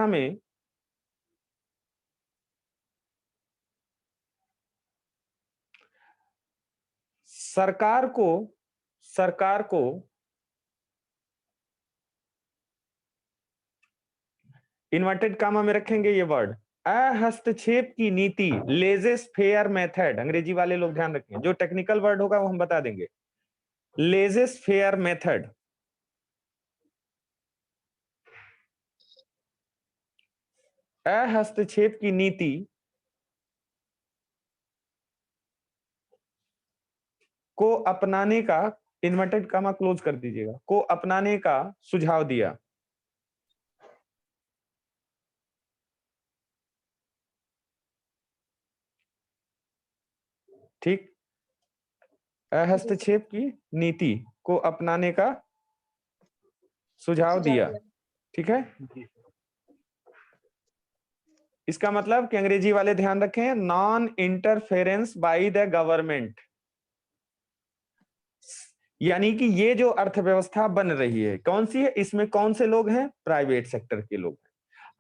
में सरकार को इन्वर्टेड कामा में रखेंगे ये वर्ड, हस्तक्षेप की नीति, लेजेस फेयर मेथड। अंग्रेजी वाले लोग ध्यान रखें, जो टेक्निकल वर्ड होगा वो हम बता देंगे। लेजेस फेयर मेथड, हस्तक्षेप की नीति को अपनाने का, इन्वर्टेड कामा क्लोज कर दीजिएगा, को अपनाने का सुझाव दिया। ठीक, हस्तक्षेप की नीति को अपनाने का सुझाव दिया। ठीक है, इसका मतलब कि अंग्रेजी वाले ध्यान रखें, non interference by the government. यानी कि ये जो अर्थव्यवस्था बन रही है कौन सी है, इसमें कौन से लोग हैं? प्राइवेट सेक्टर के लोग।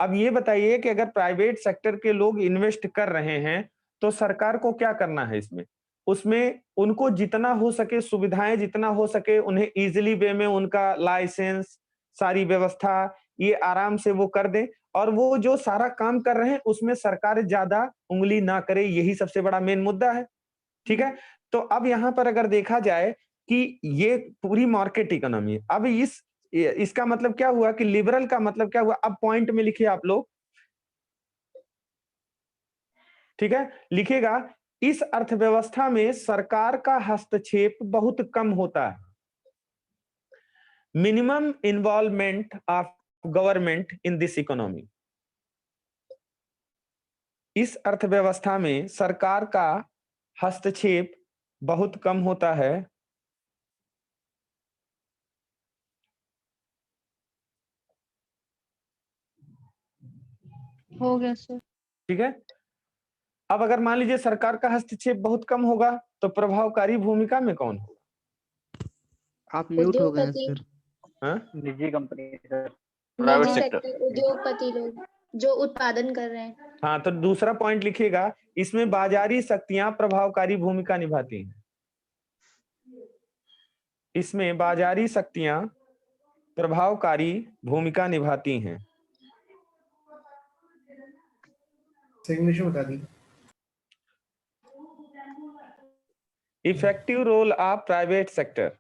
अब ये बताइए कि अगर प्राइवेट सेक्टर के लोग इन्वेस्ट कर रहे हैं तो सरकार को क्या करना है इसमें? उसमें उनको जितना हो सके सुविधाएं, जितना हो सके उन्हें इजीली वे में उनका लाइसेंस, सारी व्यवस्था ये आराम से वो कर दे, और वो जो सारा काम कर रहे हैं उसमें सरकार ज्यादा उंगली ना करे। यही सबसे बड़ा मेन मुद्दा है। ठीक है, तो अब यहां पर अगर देखा जाए कि ये पूरी मार्केट इकोनॉमी है। अब इसका मतलब क्या हुआ कि लिबरल का मतलब क्या हुआ? अब पॉइंट में लिखिए आप लोग। ठीक है, लिखिएगा, इस अर्थव्यवस्था में सरकार का हस्तक्षेप बहुत कम होता है। Minimum involvement of government in this economy. इस अर्थव्यवस्था में सरकार का हस्तक्षेप बहुत कम होता है। हो गया सर। ठीक है, अब अगर मान लीजिए सरकार का हस्तक्षेप बहुत कम होगा तो प्रभावकारी भूमिका में कौन होगा? आप म्यूट हो गए हैं सर। निजी कंपनी सर, प्राइवेट सेक्टर, उद्योगपति लोग जो उत्पादन कर रहे हैं। हाँ, तो दूसरा पॉइंट लिखिएगा, इसमें बाजारी शक्तियां प्रभावकारी भूमिका निभाती हैं। इसमें बाजारी शक्तियां प्रभावकारी भूमिका निभाती हैं। इंग्लिश में बता दी। Effective role of private sector.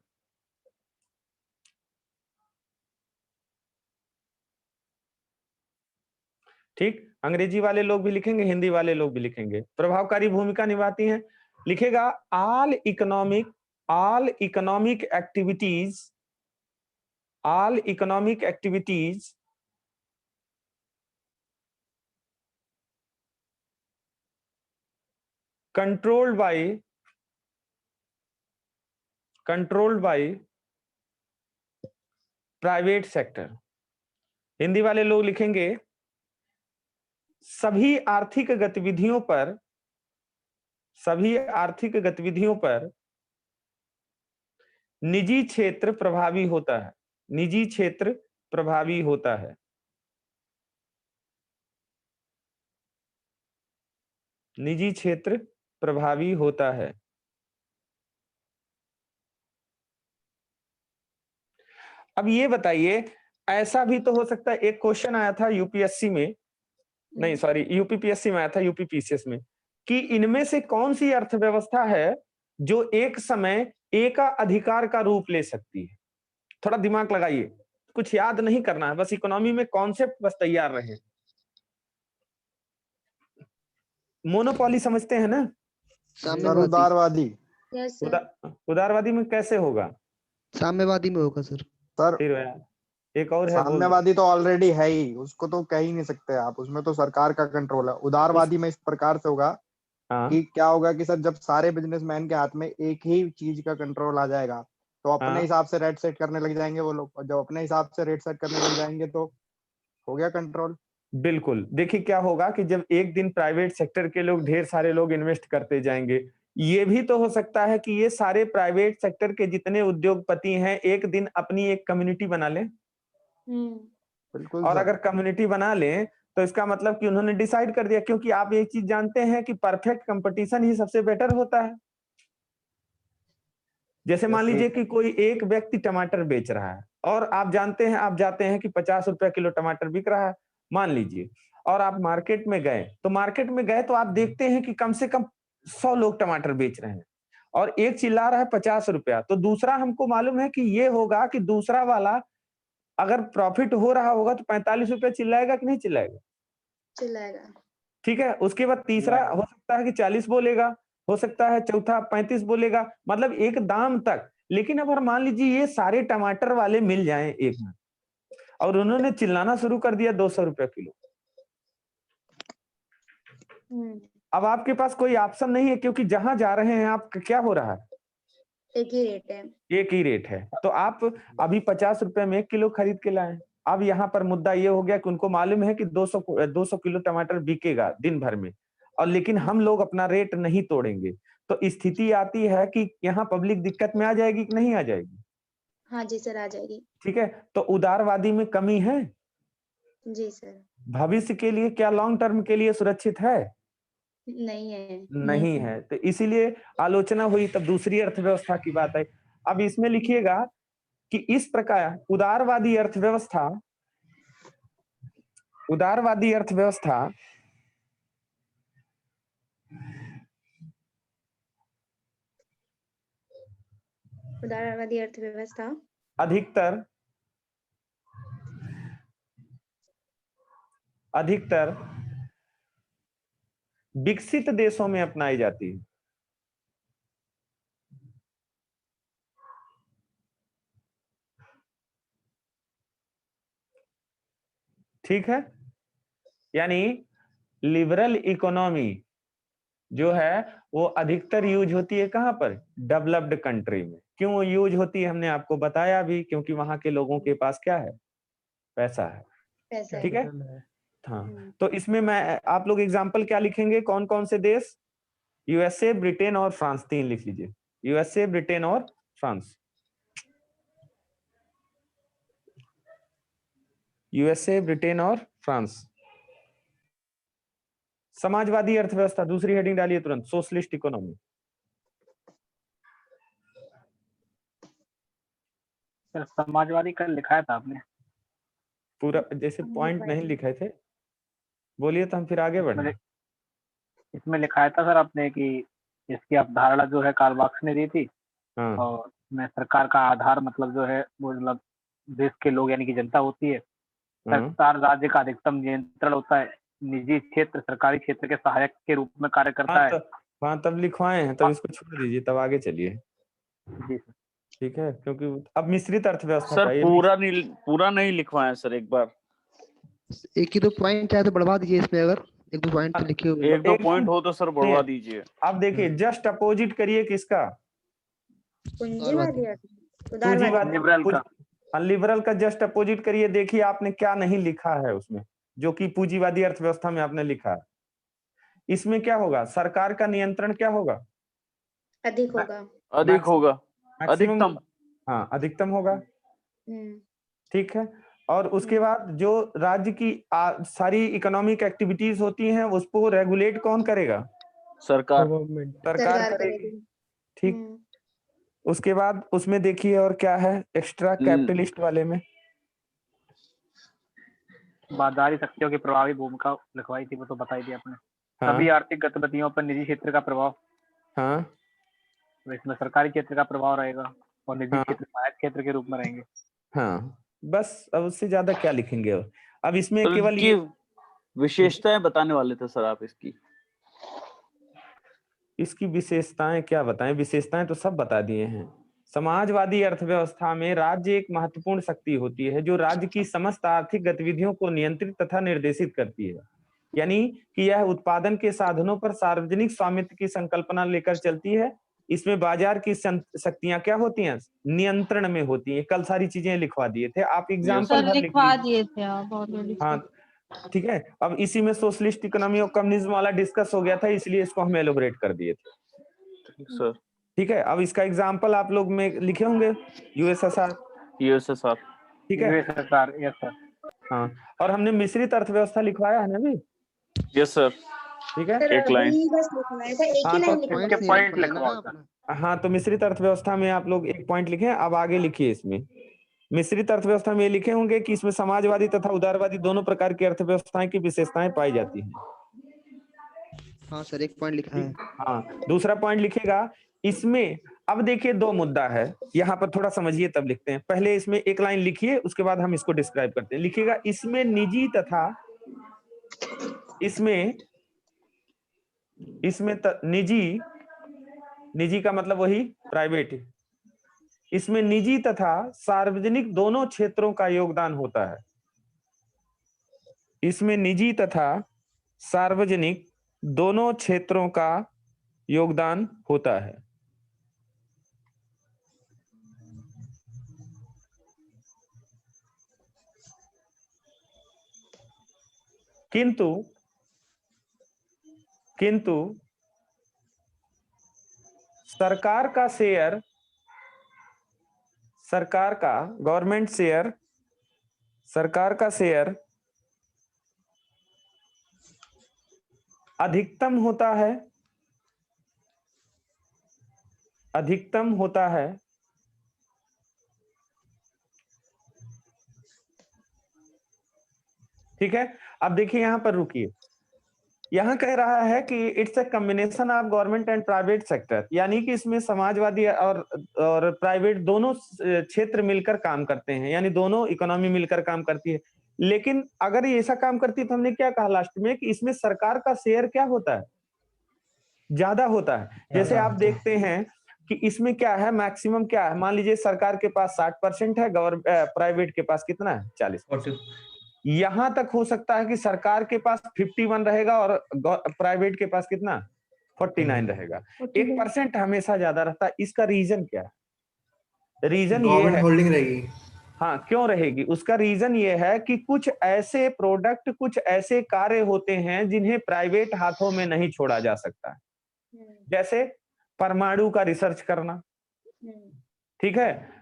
ठीक, अंग्रेजी वाले लोग भी लिखेंगे, हिंदी वाले लोग भी लिखेंगे। प्रभावकारी भूमिका निभाती हैं, लिखेगा all economic activities all economic activities controlled by private sector. Hindi वाले लोग लिखेंगे सभी आर्थिक गतिविधियों पर निजी क्षेत्र प्रभावी होता है। निजी क्षेत्र प्रभावी होता है। निजी क्षेत्र प्रभावी होता है। अब ये बताइए, ऐसा भी तो हो सकता है, एक क्वेश्चन आया था यूपीएससी में, नहीं सॉरी यूपीपीएससी में आया था, यूपीपीसीएस में, कि इनमें से कौन सी अर्थव्यवस्था है जो एक समय एक अधिकार का रूप ले सकती है। थोड़ा दिमाग लगाइए, कुछ याद नहीं करना है, बस इकोनॉमी में कॉन्सेप्ट बस तैयार रहे। मोनोपॉली समझते हैं ना? उदारवादी। उदारवादी में कैसे होगा? साम्यवादी में होगा सर। फिर एक और है, साम्यवादी तो ऑलरेडी है ही, उसको तो कह ही नहीं सकते आप, उसमें तो सरकार का कंट्रोल है। उदारवादी में इस प्रकार से होगा कि क्या होगा कि सर जब सारे बिजनेसमैन के हाथ में एक ही चीज का कंट्रोल आ जाएगा तो अपने हिसाब से रेट सेट करने लग जाएंगे वो लोग, और जब अपने हिसाब से रेट सेट करने लग जाएंगे तो हो गया कंट्रोल। बिल्कुल। देखिए क्या होगा कि जब एक दिन प्राइवेट सेक्टर के लोग, ढेर सारे लोग इन्वेस्ट करते जाएंगे, ये भी तो हो सकता है कि ये सारे प्राइवेट सेक्टर के जितने उद्योगपति हैं एक दिन अपनी एक कम्युनिटी बना लें। बिल्कुल। और अगर कम्युनिटी बना लें तो इसका मतलब कि उन्होंने डिसाइड कर दिया, क्योंकि आप एक चीज जानते हैं कि परफेक्ट कंपटीशन ही सबसे बेटर होता है। जैसे मान लीजिए कि कोई एक व्यक्ति टमाटर बेच रहा है और आप जानते हैं, आप जाते हैं कि 50 रुपए किलो टमाटर बिक रहा है मान लीजिए, और आप मार्केट में गए, तो आप देखते हैं कि कम से कम 100 लोग टमाटर बेच रहे हैं और एक चिल्ला रहा है 50 रुपया, तो दूसरा हमको मालूम है कि ये होगा कि दूसरा वाला अगर प्रॉफिट हो रहा होगा तो 45 रुपए चिल्लाएगा कि नहीं चिल्लाएगा? चिल्लाएगा। ठीक है। उसके बाद तीसरा हो सकता है कि 40 बोलेगा, हो सकता है चौथा 35 बोलेगा, मतलब एक दाम तक। लेकिन अगर मान लीजिए ये सारे टमाटर वाले मिल जाएं एक में और उन्होंने चिल्लाना शुरू कर दिया 200 रुपए किलो, अब आपके पास कोई ऑप्शन नहीं है, क्योंकि जहां जा रहे हैं आप क्या हो रहा है, एक ही रेट है। एक ही रेट है। तो आप अभी 50 रुपए में 1 किलो खरीद के लाए। अब यहाँ पर मुद्दा ये हो गया कि उनको मालूम है कि 200 किलो टमाटर बिकेगा दिन भर में, और लेकिन हम लोग अपना रेट नहीं तोड़ेंगे, तो स्थिति आती है कि यहाँ पब्लिक दिक्कत में आ जाएगी कि नहीं आ जाएगी? हाँ जी सर, आ जाएगी। ठीक है। तो उदारवादी में कमी है जी सर। भविष्य के लिए क्या लॉन्ग टर्म के लिए सुरक्षित है? नहीं है। नहीं है। तो इसीलिए आलोचना हुई, तब दूसरी अर्थव्यवस्था की बात आई। अब इसमें लिखिएगा कि इस प्रकार उदारवादी अर्थव्यवस्था उदारवादी अर्थव्यवस्था अधिकतर विकसित देशों में अपनाई जाती है। ठीक है। यानी लिबरल इकोनॉमी जो है वो अधिकतर यूज होती है कहां पर? डेवलप्ड कंट्री में। क्यों यूज होती है हमने आपको बताया भी, क्योंकि वहां के लोगों के पास क्या है? पैसा है। ठीक है। हाँ, तो इसमें मैं आप लोग एग्जांपल क्या लिखेंगे, कौन कौन से देश? यूएसए, ब्रिटेन और फ्रांस, 3 लिख लीजिए। यूएसए, ब्रिटेन और फ्रांस। यूएसए, ब्रिटेन और फ्रांस। समाजवादी अर्थव्यवस्था, दूसरी हेडिंग डालिए तुरंत, सोशलिस्ट इकोनॉमी। समाजवादी कल लिखाया था आपने, पूरा जैसे पॉइंट नहीं लिखे थे, बोलिए तो हम फिर आगे बढ़े। इसमें लिखाया था सर आपने कि इसकी अवधारणा जो है कार्ल मार्क्स ने दी थी। हाँ। और मैं सरकार का आधार मतलब जो है वो मतलब देश के लोग यानी कि जनता होती है। सरकार राज्य का अधिकतम नियंत्रण होता है। निजी क्षेत्र सरकारी क्षेत्र के सहायक के रूप में कार्य करता है। हाँ, तब लिखवाए हैं, तब इसको छोड़ दीजिए, तब आगे चलिए। जी सर। ठीक है, क्योंकि अब मिश्रित अर्थव्यवस्था सर का ये पूरा नहीं लिखवाए सर, एक बार एक ही दो पॉइंट चाहे तो बढ़वा दीजिए इसमें, अगर एक दो पॉइंट तो लिखे हुए एक दो पॉइंट हो तो सर बढ़वा दीजिए। अब देखिए जस्ट अपोजिट करिए किसका, लिबरल का जस्ट अपोजिट करिए। देखिए आपने क्या नहीं लिखा है उसमें, जो कि पूंजीवादी अर्थव्यवस्था में आपने लिखा है। इसमें क्या होगा, सरकार का नियंत्रण क्या होगा, अधिक होगा, अधिकतम। हाँ अधिकतम होगा, ठीक है। और उसके बाद जो राज्य की सारी इकोनॉमिक एक्टिविटीज होती हैं उसको रेगुलेट कौन करेगा, सरकार करेगी, ठीक। उसके बाद उसमें देखिए और क्या है एक्स्ट्रा कैपिटलिस्ट वाले में, बाजारी शक्तियों की प्रभावी भूमिका लिखवाई थी, वो तो बताई थी आपने। सभी आर्थिक गतिविधियों पर निजी क्षेत्र का प्रभाव, हाँ तो इसमें सरकारी क्षेत्र का प्रभाव रहेगा और निजी क्षेत्र सहायक क्षेत्र के रूप में रहेंगे। हाँ बस, अब उससे ज्यादा क्या लिखेंगे। अब इसमें तो केवल विशेषताएं बताने वाले थे सर आप इसकी विशेषताएं क्या बताएं, विशेषताएं तो सब बता दिए हैं। समाजवादी अर्थव्यवस्था में राज्य एक महत्वपूर्ण शक्ति होती है जो राज्य की समस्त आर्थिक गतिविधियों को नियंत्रित तथा निर्देशित करती है, यानी कि यह उत्पादन के साधनों पर सार्वजनिक स्वामित्व की संकल्पना लेकर चलती है। इसमें बाजार की शक्तियां क्या होती हैं, नियंत्रण में होती हैं। कल सारी चीजें लिखवा दिए थे आप, एग्जाम्पल लिखवा दिए थे आप ऑलरेडी। हाँ ठीक है। अब इसी में सोशलिस्ट इकोनॉमी और कम्युनिज्म वाला डिस्कस हो गया था, इसलिए इसको हम एलोबरेट कर दिए थे सर। ठीक है। अब इसका एग्जाम्पल आप लोग में लिखे होंगे, यूएसएसआर, ठीक है यूएसएसआर, यस सर। हाँ, और हमने मिश्रित अर्थव्यवस्था लिखवाया है ना भी, यस सर, ठीक है। एक लाइन, हाँ तो मिश्रित अर्थव्यवस्था में आप लोग एक पॉइंट लिखे। अब आगे लिखिए, इसमें मिश्रित अर्थव्यवस्था में लिखे होंगे कि इसमें समाजवादी तथा उदारवादी दोनों प्रकार की अर्थव्यवस्थाएं की विशेषताएं पाई जाती हैं। हाँ सर, एक पॉइंट लिखा है। हाँ, दूसरा पॉइंट लिखेगा इसमें। अब देखिए दो मुद्दा है यहाँ पर, थोड़ा समझिए तब लिखते हैं। पहले इसमें एक लाइन लिखिए, उसके बाद हम इसको डिस्क्राइब करते हैं। लिखिएगा इसमें निजी तथा निजी का मतलब वही प्राइवेट, इसमें निजी तथा सार्वजनिक दोनों क्षेत्रों का योगदान होता है। इसमें निजी तथा सार्वजनिक दोनों क्षेत्रों का योगदान होता है। किंतु सरकार का शेयर, गवर्नमेंट शेयर, सरकार का शेयर अधिकतम होता है ठीक है। अब देखिए यहां पर रुकिए, यहां कह रहा है कि it's a combination of government and private sector, यानी कि इसमें समाजवादी और प्राइवेट दोनों क्षेत्र मिलकर काम करते हैं, यानी दोनों इकोनॉमी मिलकर काम करती है। लेकिन अगर ये ऐसा काम करती है तो हमने क्या कहा लास्ट में कि इसमें सरकार का शेयर क्या होता है, ज्यादा होता है। जैसे आप देखते हैं कि इसमें क्या है, मैक्सिमम क्या है, मान लीजिए सरकार के पास 60% है, प्राइवेट के पास कितना है, 40%। यहां तक हो सकता है कि सरकार के पास 51 रहेगा और प्राइवेट के पास कितना 49 रहेगा। 1% हमेशा ज्यादा रहता है। इसका रीजन क्या है, रीजन ये है, होल्डिंग रहेगी। हाँ क्यों रहेगी, उसका रीजन ये है कि कुछ ऐसे प्रोडक्ट, कुछ ऐसे कार्य होते हैं जिन्हें प्राइवेट हाथों में नहीं छोड़ा जा सकता है। जैसे परमाणु का रिसर्च करना, ठीक है,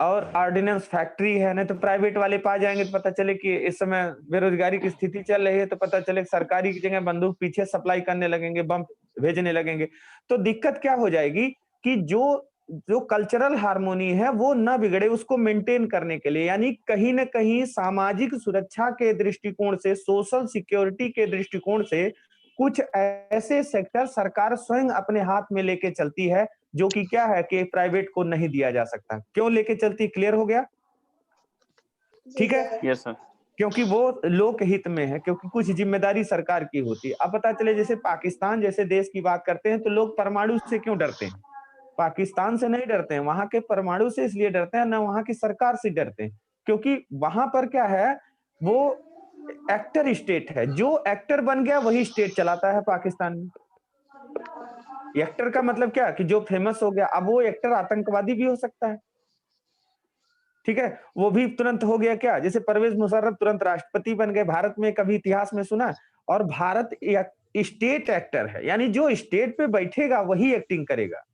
और ऑर्डिनेंस फैक्ट्री है, नहीं तो प्राइवेट वाले पा जाएंगे तो पता चले कि इस समय बेरोजगारी की स्थिति चल रही है, तो पता चले सरकारी की जगह बंदूक पीछे सप्लाई करने लगेंगे, बम भेजने लगेंगे। तो दिक्कत क्या हो जाएगी कि जो कल्चरल हार्मोनी है वो ना बिगड़े, उसको मेंटेन करने के लिए, यानी कहीं ना कहीं सामाजिक सुरक्षा के दृष्टिकोण से, सोशल सिक्योरिटी के दृष्टिकोण से कुछ ऐसे सेक्टर सरकार स्वयं अपने हाथ में लेके चलती है, जो कि क्या है कि प्राइवेट को नहीं दिया जा सकता। क्यों लेके चलती, क्लियर हो गया, ठीक है। Yes sir. क्योंकि वो लोक हित में है, क्योंकि कुछ जिम्मेदारी सरकार की होती है। अब पता चले जैसे पाकिस्तान जैसे देश की बात करते हैं तो लोग परमाणु से क्यों डरते हैं, पाकिस्तान से नहीं डरते हैं, वहां के परमाणु से इसलिए डरते हैं, ना वहां की सरकार से डरते हैं, क्योंकि वहां पर क्या है, वो एक्टर स्टेट है, जो एक्टर बन गया वही स्टेट चलाता है पाकिस्तान में। एक्टर का मतलब क्या, कि जो फेमस हो गया, अब वो एक्टर आतंकवादी भी हो सकता है, ठीक है, वो भी तुरंत हो गया क्या, जैसे परवेज मुशर्रफ तुरंत राष्ट्रपति बन गए, भारत में कभी इतिहास में सुना? और भारत स्टेट एक्टर है, यानी जो स्टेट पे बैठेगा वही एक्टिंग करेगा,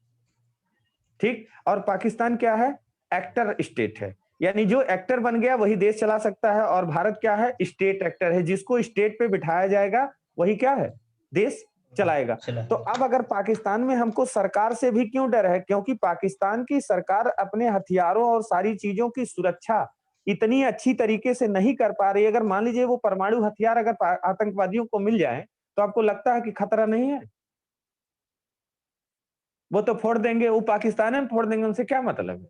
ठीक। और पाकिस्तान क्या है, एक्टर स्टेट है, यानी जो एक्टर बन गया वही देश चला सकता है, और भारत क्या है, स्टेट एक्टर है, जिसको स्टेट पे बिठाया जाएगा वही क्या है, देश चलाएगा। तो अब अगर पाकिस्तान में हमको सरकार से भी क्यों डर है, क्योंकि पाकिस्तान की सरकार अपने हथियारों और सारी चीजों की सुरक्षा इतनी अच्छी तरीके से नहीं कर पा रही। अगर मान लीजिए वो परमाणु हथियार अगर आतंकवादियों को मिल जाए, तो आपको लगता है कि खतरा नहीं है? वो तो फोड़ देंगे, वो पाकिस्तान में फोड़ देंगे, उनसे क्या मतलब है?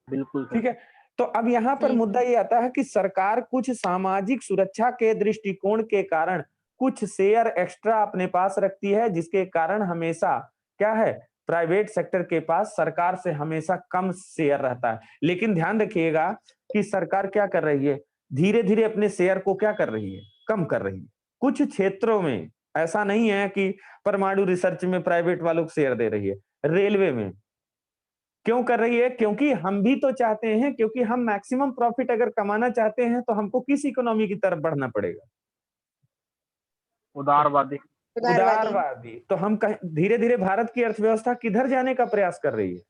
बिल्कुल ठीक है। तो अब यहाँ पर मुद्दा ये आता है कि सरकार कुछ सामाजिक सुरक्षा के दृष्टिकोण के कारण कुछ शेयर एक्स्ट्रा अपने पास रखती है, जिसके कारण हमेशा क्या है, प्राइवेट सेक्टर के पास सरकार से हमेशा कम शेयर रहता है। लेकिन ध्यान रखिएगा कि सरकार क्या कर रही है, धीरे धीरे अपने शेयर को क्या कर रही है, कम कर रही है। कुछ क्षेत्रों में ऐसा नहीं है कि परमाणु रिसर्च में प्राइवेट वालों को शेयर दे रही है, रेलवे में क्यों कर रही है, क्योंकि हम भी तो चाहते हैं, क्योंकि हम मैक्सिमम प्रॉफिट अगर कमाना चाहते हैं तो हमको किस इकोनॉमी की तरफ बढ़ना पड़ेगा, उदारवादी। तो हम धीरे धीरे भारत की अर्थव्यवस्था किधर जाने का प्रयास कर रही है,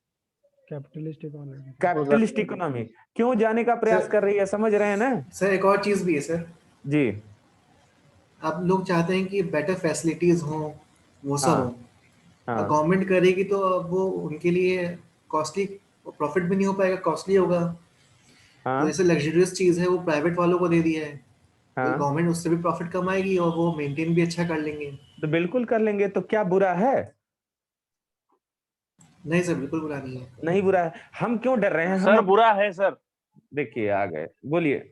कैपिटलिस्ट इकोनॉमी। कैपिटलिस्ट इकोनॉमी क्यों जाने का प्रयास कर रही है, समझ रहे हैं ना सर? एक और चीज भी है सर जी, आप लोग चाहते हैं कि बेटर फैसिलिटीज हो, वो सब हो, गवर्नमेंट करेगी तो वो उनके लिए कॉस्टली, प्रॉफिट भी नहीं हो पाएगा, कॉस्टली होगा। तो जैसे लग्जरियस चीज है वो प्राइवेट वालों को दे दिया है, तो गवर्नमेंट उससे भी प्रॉफिट कमाएगी और वो मेंटेन भी अच्छा कर लेंगे। तो बिल्कुल कर लेंगे, तो क्या बुरा है? नहीं सर, बिल्कुल बुरा नहीं है। नहीं बुरा है। हम क्यों डर रहे हैं? सर बुरा है सर। देखिए आ गए, बोलिए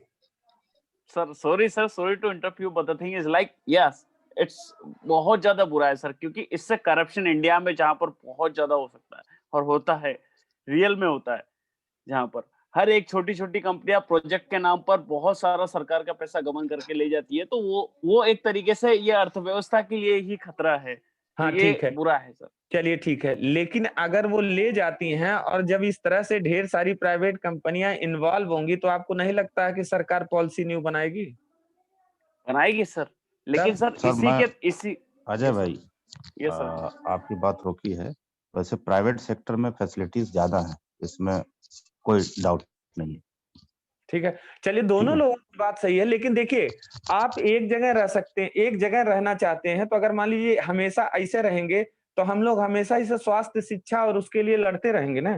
sir. Sorry to interrupt you, but the thing is like yes it's बहुत ज्यादा बुरा है सर, क्योंकि इससे करप्शन इंडिया में जहां पर बहुत ज्यादा हो सकता है और होता है, रियल में होता है, जहां पर हर एक छोटी छोटी कंपनियां प्रोजेक्ट के नाम पर बहुत सारा सरकार का पैसा गबन करके ले जाती है, तो वो एक तरीके से ये अर्थव्यवस्था के लिए ही खतरा है। हाँ ठीक है, बुरा है सर। चलिए ठीक है, लेकिन अगर वो ले जाती हैं और जब इस तरह से ढेर सारी प्राइवेट कंपनियां इन्वॉल्व होंगी, तो आपको नहीं लगता है कि सरकार पॉलिसी न्यू बनाएगी? बनाएगी सर, लेकिन सर इसी अजय भाई, ये सर आपकी बात रोकी है। वैसे प्राइवेट सेक्टर में फैसिलिटीज ज्यादा है, इसमें कोई डाउट नहीं है। ठीक है, चलिए दोनों लोगों की बात सही है, लेकिन देखिए आप एक जगह रह सकते हैं, एक जगह रहना चाहते हैं, तो अगर मान लीजिए हमेशा ऐसे रहेंगे तो हम लोग हमेशा इसे स्वास्थ्य, शिक्षा और उसके लिए लड़ते रहेंगे ना।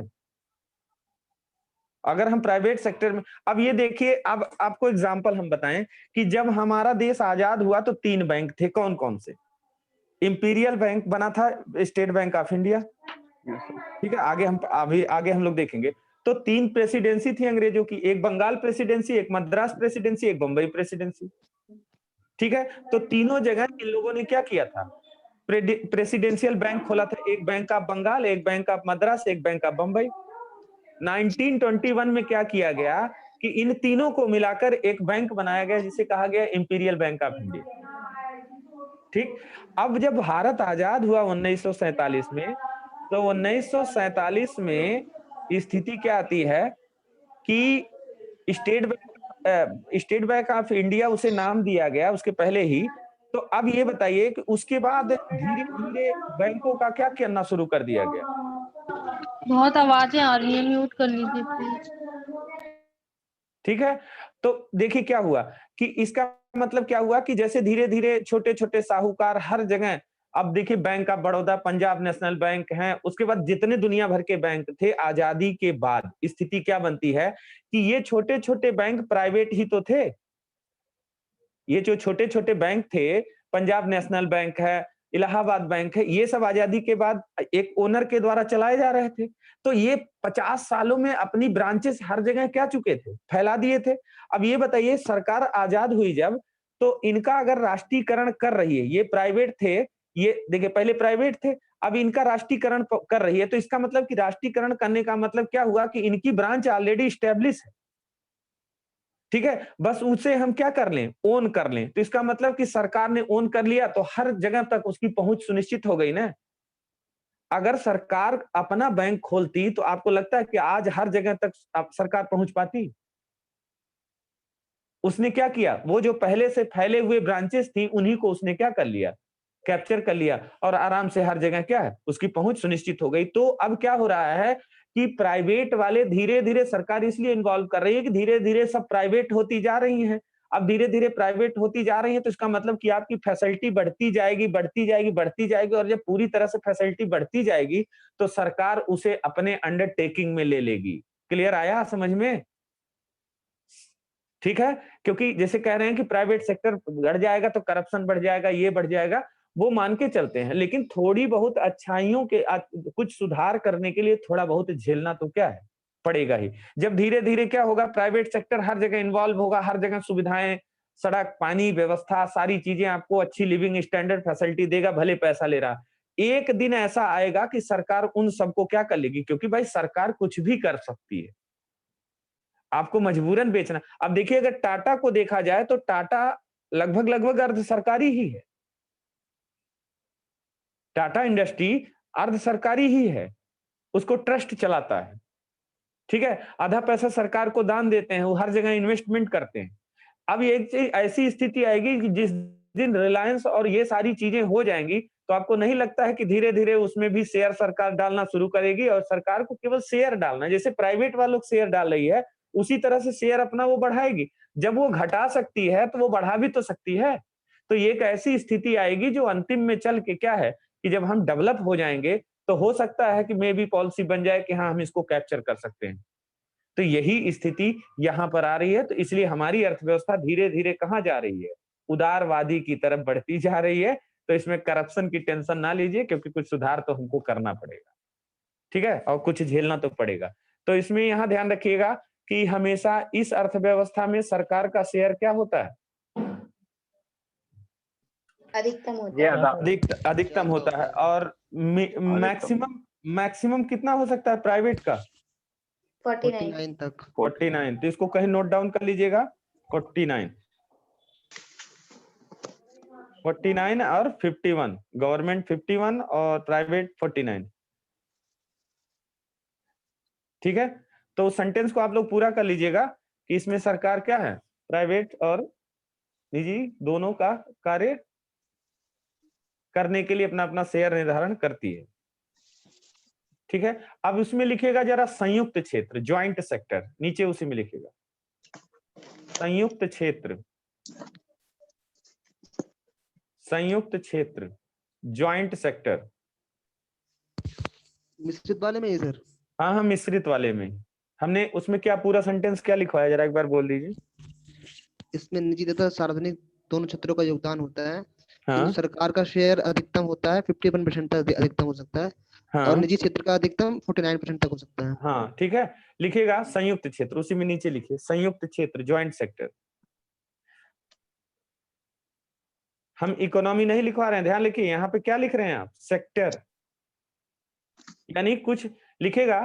अगर हम प्राइवेट सेक्टर में, अब ये देखिए, अब आपको एग्जांपल हम बताएं कि जब हमारा देश आजाद हुआ तो 3 बैंक थे, कौन कौन से? इंपीरियल बैंक बना था, स्टेट बैंक ऑफ इंडिया, ठीक है, आगे हम लोग देखेंगे। तो 3 प्रेसिडेंसी थी अंग्रेजों की, एक बंगाल प्रेसिडेंसी, एक मद्रास प्रेसिडेंसी, एक बंबई प्रेसिडेंसी, ठीक है। तो तीनों जगह इन लोगों ने क्या किया था, प्रेसिडेंशियल बैंक खोला था, एक बैंक ऑफ बंगाल, एक बैंक ऑफ मद्रास, एक बैंक ऑफ बंबई। 1921 में क्या किया गया कि इन तीनों को मिलाकर एक बैंक बनाया गया, जिसे कहा गया इंपीरियल बैंक ऑफ इंडिया, ठीक। अब जब भारत आजाद हुआ 1947 में, तो 1947 में स्थिति क्या आती है कि स्टेट बैंक ऑफ इंडिया उसे नाम दिया गया उसके पहले ही। तो अब ये बताइए कि उसके बाद धीरे धीरे बैंकों का क्या करना शुरू कर दिया गया? बहुत आवाजें आ रही है, म्यूट कर लीजिए प्लीज। ठीक है, तो देखिए क्या हुआ कि इसका मतलब क्या हुआ कि जैसे धीरे धीरे छोटे छोटे साहूकार हर जगह, अब देखिए bank of Baroda, Punjab national bank हैं, उसके बाद जितने दुनिया भर के बैंक थे, आजादी के बाद स्थिति क्या बनती है कि ये छोटे छोटे बैंक प्राइवेट ही तो थे। ये जो छोटे छोटे बैंक थे, पंजाब नेशनल बैंक है, इलाहाबाद बैंक है, ये सब आजादी के बाद एक ओनर के द्वारा चलाए जा रहे थे। तो ये 50 सालों में अपनी ब्रांचेस हर जगह क्या चुके थे, फैला दिए थे। अब ये बताइए, सरकार आजाद हुई जब, तो इनका अगर राष्ट्रीयकरण कर रही है, ये प्राइवेट थे, इनका अगर राष्ट्रीयकरण कर रही है, तो इनका ये देखिए पहले प्राइवेट थे, अब इनका राष्ट्रीयकरण कर रही है, तो इसका मतलब कि राष्ट्रीयकरण करने का मतलब क्या हुआ कि इनकी ब्रांच ऑलरेडी स्टेब्लिश है, ठीक है, बस उसे हम क्या कर लें, ओन कर लें। तो इसका मतलब कि सरकार ने ओन कर लिया तो हर जगह तक उसकी पहुंच सुनिश्चित हो गई ना। अगर सरकार अपना बैंक खोलती तो आपको लगता है कि आज हर जगह तक सरकार पहुंच पाती? उसने क्या किया, वो जो पहले से फैले हुए ब्रांचेस थी उन्हीं को उसने क्या कर लिया, कैप्चर कर लिया, और आराम से हर जगह क्या है, उसकी पहुंच सुनिश्चित हो गई। तो अब क्या हो रहा है कि प्राइवेट वाले धीरे धीरे, सरकार इसलिए इन्वॉल्व कर रही है कि धीरे धीरे सब प्राइवेट होती जा रही हैं। अब धीरे धीरे प्राइवेट होती जा रही है तो इसका मतलब कि आपकी फैसिलिटी बढ़ती जाएगी, बढ़ती जाएगी, बढ़ती जाएगी, और जब पूरी तरह से फैसिलिटी बढ़ती जाएगी तो सरकार उसे अपने अंडरटेकिंग में ले लेगी। क्लियर आया समझ में? ठीक है, क्योंकि जैसे कह रहे हैं कि प्राइवेट सेक्टर बढ़ जाएगा तो करप्शन बढ़ जाएगा, ये बढ़ जाएगा, वो मान के चलते हैं, लेकिन थोड़ी बहुत अच्छाइयों के कुछ सुधार करने के लिए थोड़ा बहुत झेलना तो क्या है, पड़ेगा ही। जब धीरे धीरे क्या होगा, प्राइवेट सेक्टर हर जगह इन्वॉल्व होगा, हर जगह सुविधाएं, सड़क, पानी, व्यवस्था, सारी चीजें आपको अच्छी लिविंग स्टैंडर्ड फैसिलिटी देगा, भले पैसा ले रहा। एक दिन ऐसा आएगा कि सरकार उन सबको क्या कर लेगी, क्योंकि भाई सरकार कुछ भी कर सकती है, आपको मजबूरन बेचना। अब देखिए अगर टाटा को देखा जाए तो टाटा लगभग लगभग अर्ध सरकारी ही है, टाटा इंडस्ट्री अर्ध सरकारी ही है, उसको ट्रस्ट चलाता है, ठीक है, आधा पैसा सरकार को दान देते हैं, वो हर जगह इन्वेस्टमेंट करते हैं। अब एक चीज ऐसी स्थिति आएगी कि जिस दिन रिलायंस और ये सारी चीजें हो जाएंगी तो आपको नहीं लगता है कि धीरे धीरे उसमें भी शेयर सरकार डालना शुरू करेगी, और सरकार को केवल शेयर डालना, जैसे प्राइवेट वालों को शेयर डाल रही है उसी तरह से शेयर अपना वो बढ़ाएगी। जब वो घटा सकती है तो वो बढ़ा भी तो सकती है। तो ये एक ऐसी स्थिति आएगी जो अंतिम में चल के क्या है कि जब हम डेवलप हो जाएंगे तो हो सकता है कि मे भी पॉलिसी बन जाए कि हाँ हम इसको कैप्चर कर सकते हैं। तो यही स्थिति यहाँ पर आ रही है। तो इसलिए हमारी अर्थव्यवस्था धीरे धीरे कहाँ जा रही है, उदारवादी की तरफ बढ़ती जा रही है। तो इसमें करप्शन की टेंशन ना लीजिए, क्योंकि कुछ सुधार तो हमको करना पड़ेगा, ठीक है, और कुछ झेलना तो पड़ेगा। तो इसमें यहाँ ध्यान रखिएगा कि हमेशा इस अर्थव्यवस्था में सरकार का शेयर क्या होता है, अधिकतम होता है, अधिकतम होता है। और मैक्सिमम कितना हो सकता है प्राइवेट का? 49 तक। 49, तो इसको कहीं नोट डाउन कर लीजिएगा, 49 और 51, गवर्नमेंट 51 और प्राइवेट 49, ठीक है। तो सेंटेंस को आप लोग पूरा कर लीजिएगा कि इसमें सरकार क्या है, प्राइवेट और निजी दोनों का कार्य करने के लिए अपना अपना शेयर निर्धारण करती है, ठीक है। अब उसमें लिखिएगा जरा संयुक्त क्षेत्र, ज्वाइंट सेक्टर, नीचे उसी में लिखिएगा संयुक्त क्षेत्र, संयुक्त क्षेत्र, ज्वाइंट सेक्टर। मिश्रित वाले में ही सर? हाँ, मिश्रित वाले में। हमने उसमें क्या पूरा सेंटेंस क्या लिखवाया, जरा एक बार बोल दीजिए। इसमें निजी तथा सार्वजनिक दोनों क्षेत्रों का योगदान होता है। हाँ? सरकार का शेयर अधिकतम होता है 51% तक अधिकतम हो सकता है। हाँ? और निजी क्षेत्र का अधिकतम 49% तक हो सकता है। हाँ, ठीक है, लिखिएगा संयुक्त क्षेत्र, उसी में नीचे लिखिए संयुक्त क्षेत्र, ज्वाइंट सेक्टर। हम इकोनॉमी नहीं लिखवा रहे हैं, ध्यान लिखिए, यहाँ पे क्या लिख रहे हैं आप, सेक्टर, यानी कुछ लिखेगा,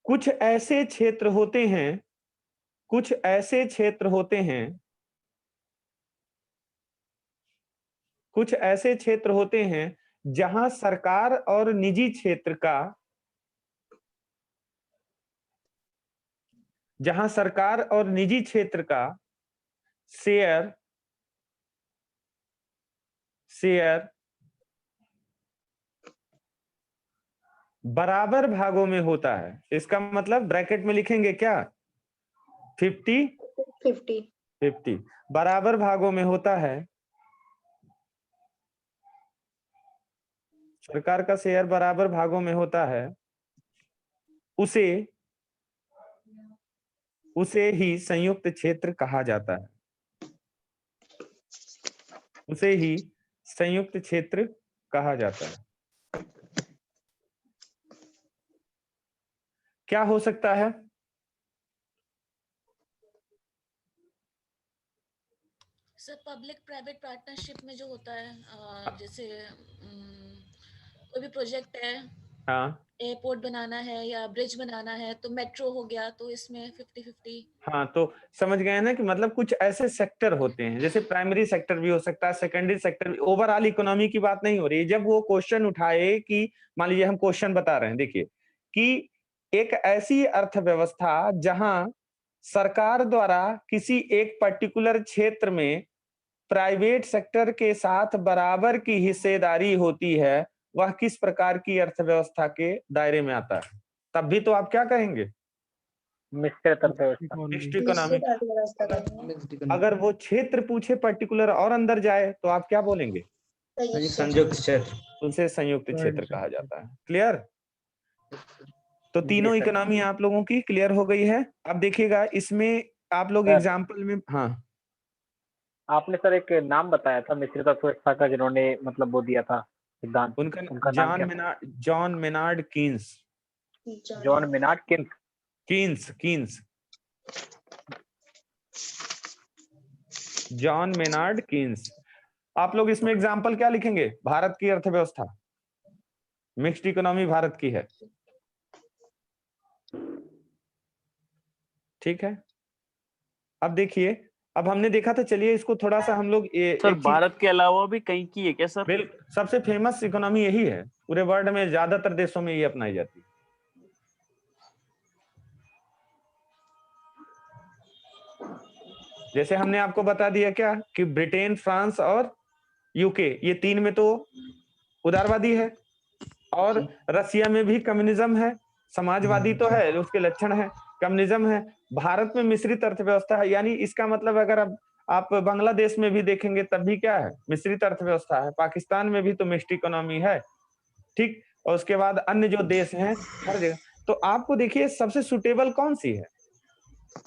कुछ ऐसे क्षेत्र होते हैं, कुछ ऐसे क्षेत्र होते हैं, कुछ ऐसे क्षेत्र होते हैं जहां सरकार और निजी क्षेत्र का, जहां सरकार और निजी क्षेत्र का शेयर बराबर भागों में होता है। इसका मतलब ब्रैकेट में लिखेंगे क्या, 50-50 बराबर भागों में होता है, सरकार का शेयर बराबर भागों में होता है, उसे ही संयुक्त क्षेत्र कहा जाता है, उसे ही संयुक्त क्षेत्र कहा जाता है। क्या हो सकता है, सर पब्लिक प्राइवेट पार्टनरशिप में जो होता है जैसे कोई भी प्रोजेक्ट है, हाँ एयरपोर्ट बनाना है या ब्रिज बनाना है, तो मेट्रो हो गया, तो इसमें 50-50। हाँ, तो समझ गए ना कि मतलब कुछ ऐसे सेक्टर होते हैं, जैसे प्राइमरी सेक्टर भी हो सकता है, सेकेंडरी सेक्टर भी। ओवरऑल इकोनॉमी की बात नहीं हो रही है। जब वो क्वेश्चन उठाए कि मान लीजिए हम क्वेश्चन बता रहे हैं, देखिए कि एक ऐसी अर्थव्यवस्था जहां सरकार द्वारा किसी एक पर्टिकुलर क्षेत्र में प्राइवेट सेक्टर के साथ बराबर की हिस्सेदारी होती है, वह किस प्रकार की अर्थव्यवस्था के दायरे में आता है? तब भी तो आप क्या कहेंगे? मिश्रित अर्थव्यवस्था। Mixed economy. अगर वो क्षेत्र पूछे पर्टिकुलर और अंदर जाए तो आप क्या बोलेंगे? संयुक्त क्षेत्र। उसे संयुक्त क्षेत्र कहा जाता है। क्लियर? तो तीनों इकोनॉमी आप लोगों की क्लियर हो गई है। अब देखिएगा इसमें आप लोग एग्जाम्पल में, हाँ आपने सर एक नाम बताया था मिश्रित अर्थव्यवस्था का, जिन्होंने मतलब वो दिया था सिद्धांत, उनका John Maynard Keynes. John Maynard Keynes John Maynard Keynes. आप लोग इसमें एग्जाम्पल क्या लिखेंगे? भारत की अर्थव्यवस्था, मिक्स्ड इकोनॉमी भारत की है, ठीक है। अब देखिए, अब हमने देखा था, चलिए इसको थोड़ा सा हम लोग सर भारत के अलावा भी कहीं की है क्या सर? बिल्कुल, सबसे फेमस इकोनॉमी यही है पूरे वर्ल्ड में, ज्यादातर देशों में ये अपनाई जाती है। जैसे हमने आपको बता दिया क्या कि ब्रिटेन, फ्रांस और यूके, ये तीन में तो उदारवादी है, और रसिया में भी कम्युनिज्म है, समाजवादी तो है, उसके लक्षण है, कम्युनिज्म है। भारत में मिश्रित अर्थव्यवस्था है, यानी इसका मतलब अगर आप बांग्लादेश में भी देखेंगे तब भी क्या है? मिश्रित अर्थव्यवस्था है। पाकिस्तान में भी तो मिक्स्ड इकोनॉमी है, ठीक। और उसके बाद अन्य जो देश हैं हर जगह। तो आपको देखिए सबसे सुटेबल कौन सी है?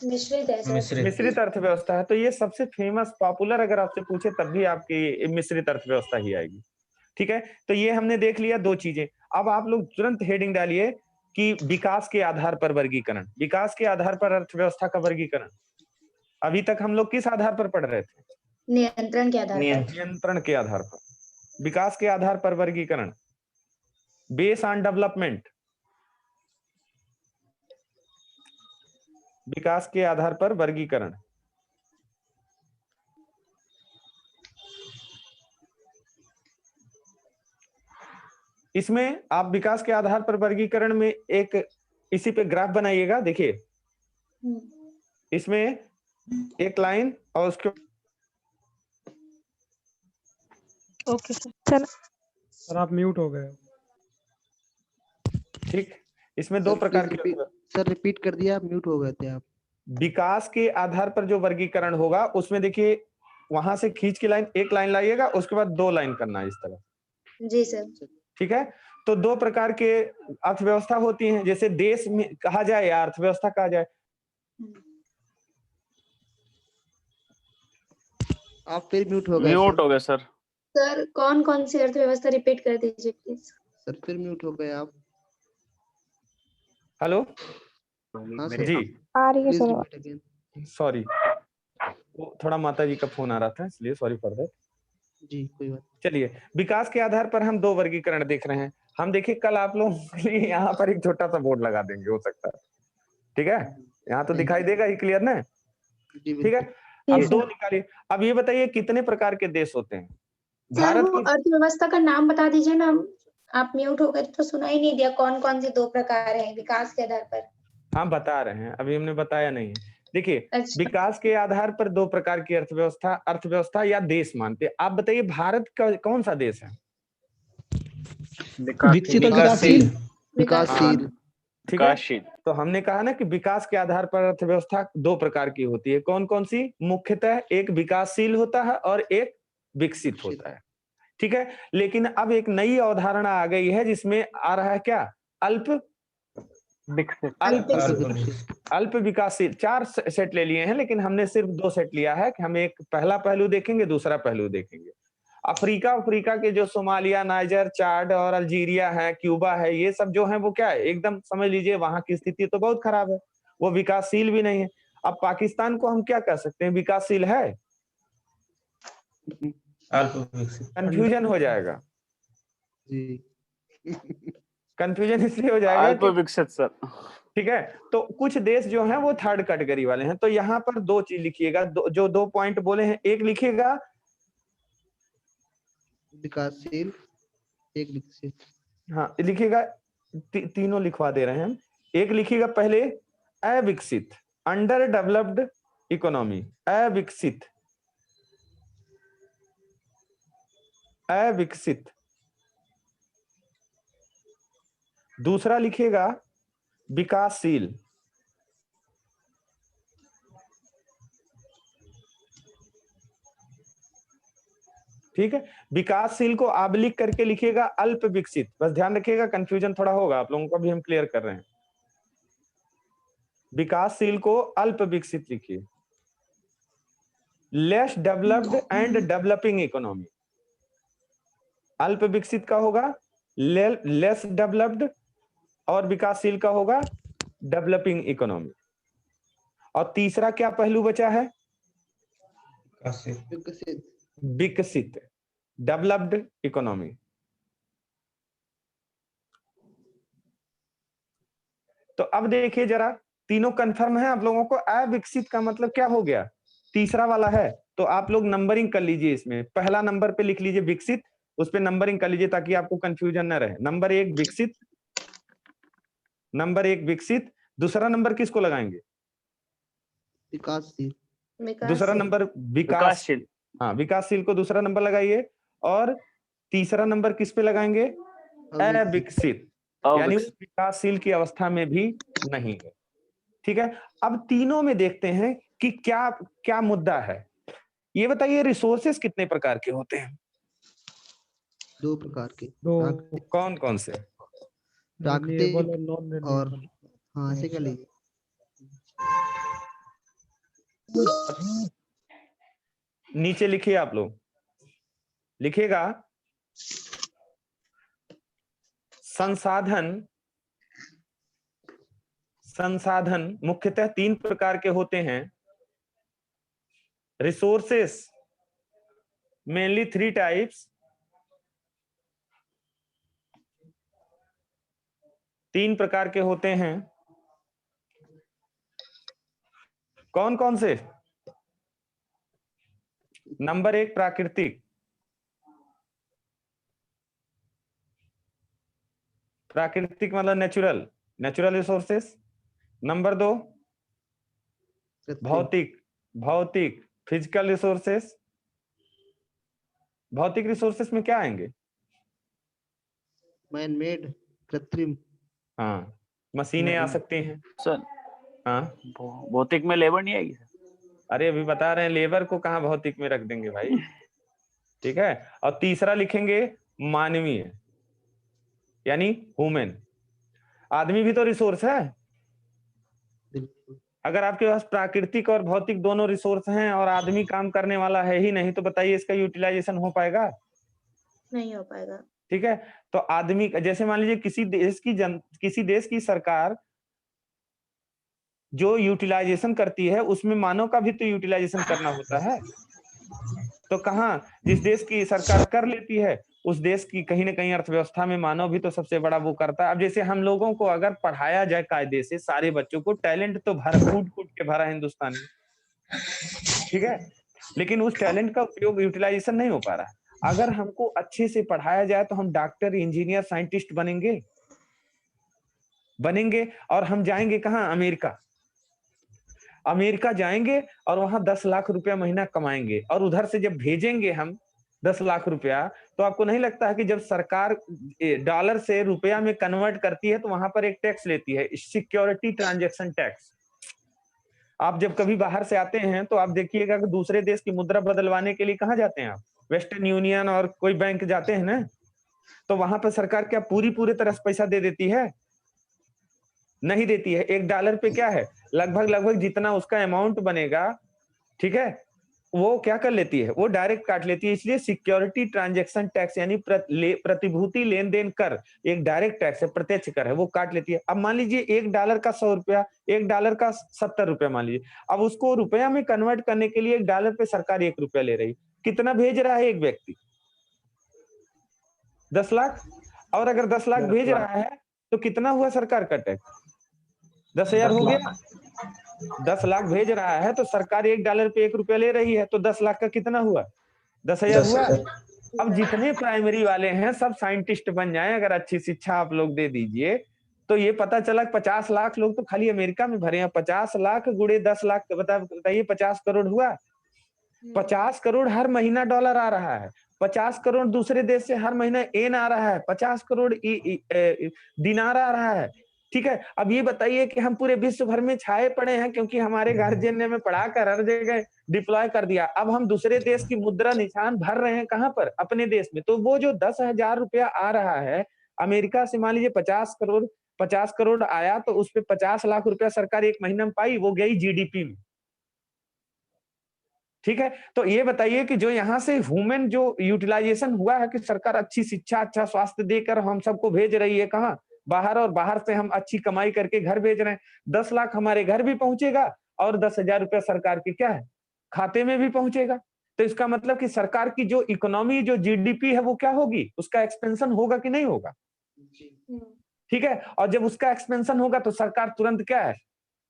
मिश्रित अर्थव्यवस्था है। तो ये सबसे फेमस, पॉपुलर अगर आपसे पूछे तब भी आपकी मिश्रित अर्थव्यवस्था ही आएगी, ठीक है। तो ये हमने देख लिया दो चीजें। अब आप लोग तुरंत हेडिंग डालिए कि विकास के आधार पर वर्गीकरण, विकास के आधार पर अर्थव्यवस्था का वर्गीकरण। अभी तक हम लोग किस आधार पर पढ़ रहे थे? नियंत्रण के आधार पर। नियंत्रण के आधार पर। विकास के आधार पर वर्गीकरण, बेस ऑन डेवलपमेंट, विकास के आधार पर वर्गीकरण। इसमें आप विकास के आधार पर वर्गीकरण में एक इसी पे ग्राफ बनाइएगा। देखिए इसमें एक लाइन और उसके ओके सर आप म्यूट हो गए। ठीक, इसमें दो प्रकार के सर रिपीट कर दिया, आप म्यूट हो गए थे आप। विकास के आधार पर जो वर्गीकरण होगा उसमें देखिए वहां से खींच के लाइन, एक लाइन लाइएगा, उसके बाद दो लाइन करना है इस तरह। जी सर। ठीक है। तो दो प्रकार के अर्थव्यवस्था होती हैं, जैसे देश में कहा जाए या अर्थव्यवस्था कहा जाए। आप फिर म्यूट हो गए। म्यूट हो गए सर। सर कौन कौन सी अर्थव्यवस्था रिपीट कर दीजिए प्लीज। सर फिर म्यूट हो गए आप। हेलो हाँ जी, आ रही है सर। सॉरी, वो थोड़ा माता जी का फोन आ रहा था इसलिए सॉरी फॉर दैट। जी कोई बात। चलिए, विकास के आधार पर हम दो वर्गीकरण देख रहे हैं। हम देखिए कल आप लोगों के लिए यहाँ पर एक छोटा सा बोर्ड लगा देंगे, हो सकता है, ठीक है। यहाँ तो दिखाई देगा ही, क्लियर ना? ठीक है। अब दो निकालिए। अब ये बताइए कितने प्रकार के देश होते हैं भारत की? अर्थव्यवस्था का नाम बता दीजिए ना। आप म्यूट हो गए तो सुना ही नहीं दिया। कौन कौन से दो प्रकार हैं विकास के आधार पर? हाँ बता रहे हैं, अभी हमने बताया नहीं है। देखिए विकास के आधार पर दो प्रकार की अर्थव्यवस्था या देश मानते हैं। आप बताइए भारत का कौन सा देश है? विकसित और विकासशील। विकासशील, ठीक है। तो हमने कहा ना कि विकास के आधार पर अर्थव्यवस्था दो प्रकार की होती है। कौन कौन सी? मुख्यतः एक विकासशील होता है और एक विकसित होता है, ठीक है। लेकिन अब एक नई अवधारणा आ गई है जिसमें आ रहा है क्या? अल्प विकसित, अल्प विकासशील। चार सेट ले लिए हैं, लेकिन हमने सिर्फ दो सेट लिया है कि हम एक पहला पहलू देखेंगे, दूसरा पहलू देखेंगे। अफ्रीका के जो सोमालिया, नाइजर, चाड और अल्जीरिया है, क्यूबा है, ये सब जो है वो क्या है, एकदम समझ लीजिए वहां की स्थिति तो बहुत खराब है, वो विकासशील भी नहीं है। अब पाकिस्तान को हम क्या कह सकते हैं, विकासशील है? अल्प विकसित। कंफ्यूजन हो जाएगा, जी कंफ्यूजन इसलिए हो जाएगा अल्प कि विकसित सर। ठीक है, तो कुछ देश जो हैं वो थर्ड कैटेगरी वाले हैं, तो यहाँ पर दो चीज लिखिएगा, जो 2 पॉइंट बोले हैं, एक लिखिएगा विकासशील, एक विकसित। हाँ लिखिएगा, तीनों लिखवा दे रहे हैं हम। एक लिखिएगा पहले अविकसित, अंडर डेवलप्ड इकोनॉमी, अविकसित, अविकसित। दूसरा लिखिएगा विकासशील, ठीक है। विकासशील को आप लिख करके लिखिएगा अल्प विकसित, बस ध्यान रखिएगा कंफ्यूजन थोड़ा होगा आप लोगों को, भी हम क्लियर कर रहे हैं। विकासशील को अल्प विकसित लिखिए। Less developed and developing economy, अल्प विकसित का होगा लेस डेवलप्ड और विकासशील का होगा डेवलपिंग इकोनॉमी। और तीसरा क्या पहलू बचा है? विकसित, डेवलप्ड इकोनॉमी। तो अब देखिए जरा, तीनों कंफर्म है आप लोगों को? अविकसित का मतलब क्या हो गया? तीसरा वाला है, तो आप लोग नंबरिंग कर लीजिए इसमें। पहला नंबर पे लिख लीजिए विकसित, उस पे नंबरिंग कर लीजिए ताकि आपको कंफ्यूजन न रहे। नंबर 1 विकसित, नंबर 1 विकसित। दूसरा नंबर किसको लगाएंगे? विकासशील। दूसरा नंबर विकासशील, हाँ विकासशील को दूसरा नंबर लगाइए। और तीसरा नंबर किस पे लगाएंगे? अविकसित, यानी विकासशील की अवस्था में भी नहीं है। ठीक है, अब तीनों में देखते हैं कि क्या क्या मुद्दा है। ये बताइए रिसोर्सेस कितने प्रकार के होते हैं? 2 प्रकार के। कौन कौन से? प्राकृतिक और हाँ ऐसे क्या लीजिए। नीचे लिखिए, आप लोग लिखिएगा संसाधन। संसाधन मुख्यतः 3 प्रकार के होते हैं। रिसोर्सेस मेनली 3 टाइप्स, 3 प्रकार के होते हैं। कौन कौन से? नंबर 1 प्राकृतिक, प्राकृतिक मतलब नेचुरल, नेचुरल रिसोर्सेस। नंबर 2 भौतिक, भौतिक फिजिकल रिसोर्सेस। भौतिक रिसोर्सेस में क्या आएंगे? मैन मेड, कृत्रिम। हाँ, मशीनें आ सकती हैं सर। हाँ, भौतिक में लेबर नहीं आएगी? अरे अभी बता रहे हैं, लेबर को कहाँ भौतिक में रख देंगे भाई। ठीक है, और तीसरा लिखेंगे मानवीय, यानी ह्यूमन। आदमी भी तो रिसोर्स है। अगर आपके पास प्राकृतिक और भौतिक दोनों रिसोर्स हैं और आदमी काम करने वाला है ही नहीं, तो बताइए इसका यूटिलाइजेशन हो पाएगा? नहीं हो पाएगा। ठीक है, तो आदमी, जैसे मान लीजिए किसी देश की सरकार जो यूटिलाइजेशन करती है उसमें मानव का भी तो यूटिलाइजेशन करना होता है। तो कहाँ, जिस देश की सरकार कर लेती है उस देश की कहीं ना कहीं अर्थव्यवस्था में मानव भी तो सबसे बड़ा वो करता है। अब जैसे हम लोगों को अगर पढ़ाया जाए कायदे से, सारे बच्चों को, टैलेंट तो भरा, कूट कूट के भरा हिंदुस्तान में, ठीक है, लेकिन उस टैलेंट का उपयोग, यूटिलाइजेशन नहीं हो पा रहा। अगर हमको अच्छे से पढ़ाया जाए तो हम डॉक्टर, इंजीनियर, साइंटिस्ट बनेंगे और हम जाएंगे कहाँ? अमेरिका। अमेरिका जाएंगे और वहां 10 लाख रुपया महीना कमाएंगे, और उधर से जब भेजेंगे हम 10 लाख रुपया, तो आपको नहीं लगता है कि जब सरकार डॉलर से रुपया में कन्वर्ट करती है तो वहां पर एक टैक्स लेती है, सिक्योरिटी ट्रांजैक्शन टैक्स। आप जब कभी बाहर से आते हैं तो आप देखिएगा कि दूसरे देश की मुद्रा बदलवाने के लिए कहाँ जाते हैं आप? वेस्टर्न यूनियन और कोई बैंक जाते हैं ना, तो वहां पर सरकार क्या पूरी तरह से पैसा दे देती है? नहीं देती है। $1 पे क्या है, लगभग जितना उसका अमाउंट बनेगा, ठीक है, वो क्या कर लेती है, वो डायरेक्ट काट लेती है। इसलिए सिक्योरिटी ट्रांजैक्शन टैक्स यानी प्रतिभूति लेन देन कर एक डायरेक्ट टैक्स है, प्रत्यक्ष कर है, वो काट लेती है। अब मान लीजिए $1 का 100 रुपया, $1 का 70 रुपया मान लीजिए। अब उसको रुपया में कन्वर्ट करने के लिए $1 पे सरकार 1 रुपया ले रही, कितना भेज रहा है एक व्यक्ति? 10 लाख। और अगर 10 लाख भेज रहा है तो कितना हुआ सरकार का टैक्स? 10,000 हो गया। 10 लाख भेज रहा है तो सरकार $1 पे 1 रुपया ले रही है, तो 10 लाख का कितना हुआ? 10,000 हुआ। अब जितने प्राइमरी वाले हैं सब साइंटिस्ट बन जाएं, अगर अच्छी शिक्षा आप लोग दे दीजिए तो ये पता चला 50 लाख लोग तो खाली अमेरिका में भरे हैं। 50 लाख गुणे 10 लाख बताइए 50 करोड़ हुआ। 50 करोड़ हर महीना डॉलर आ रहा है। 50 करोड़ दूसरे देश से हर महीना एन आ रहा है। 50 करोड़ दिनार आ रहा है। ठीक है, अब ये बताइए कि हम पूरे विश्व भर में छाए पड़े हैं क्योंकि हमारे गार्जियन ने हमें पढ़ा कर हर जगह डिप्लॉय कर दिया। अब हम दूसरे देश की मुद्रा निशान भर रहे हैं कहां पर? अपने देश में। तो वो जो 10,000 रुपया आ रहा है अमेरिका से, मान लीजिए 50 करोड़ आया तो उस पे 50 लाख रुपया सरकार एक महीने में पाई, वो गई जीडीपी में। ठीक है, तो ये बताइए कि जो यहाँ से ह्यूमन जो यूटिलाइजेशन हुआ है कि सरकार अच्छी शिक्षा, अच्छा स्वास्थ्य देकर हम सबको भेज रही है कहाँ? बाहर, और बाहर से हम अच्छी कमाई करके घर भेज रहे हैं। 10 लाख हमारे घर भी पहुंचेगा और 10,000 रुपया सरकार के क्या है? खाते में भी पहुंचेगा। तो इसका मतलब कि सरकार की जो इकोनॉमी, जो जीडीपी है वो क्या होगी? उसका एक्सपेंशन होगा कि नहीं होगा? ठीक है, और जब उसका एक्सपेंशन होगा तो सरकार तुरंत क्या है?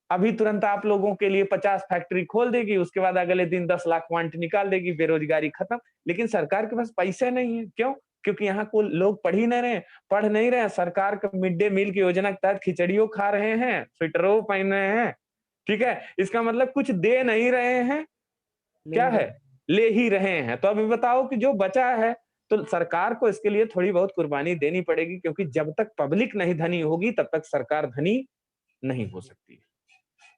अभी तुरंत आप लोगों के लिए 50 फैक्ट्री खोल देगी, उसके बाद अगले दिन 10 लाख वांट निकाल देगी, बेरोजगारी खत्म। लेकिन सरकार के पास पैसे नहीं है। क्यों? क्योंकि यहाँ को लोग पढ़ नहीं रहे हैं। सरकार का मिड डे मील की योजना के तहत खिचड़ियों खा रहे हैं, स्वेटरों पहन रहे हैं। ठीक है, इसका मतलब कुछ दे नहीं रहे हैं, क्या है? ले ही रहे हैं। तो अभी बताओ कि जो बचा है तो सरकार को इसके लिए थोड़ी बहुत कुर्बानी देनी पड़ेगी, क्योंकि जब तक पब्लिक नहीं धनी होगी तब तक सरकार धनी नहीं हो सकती।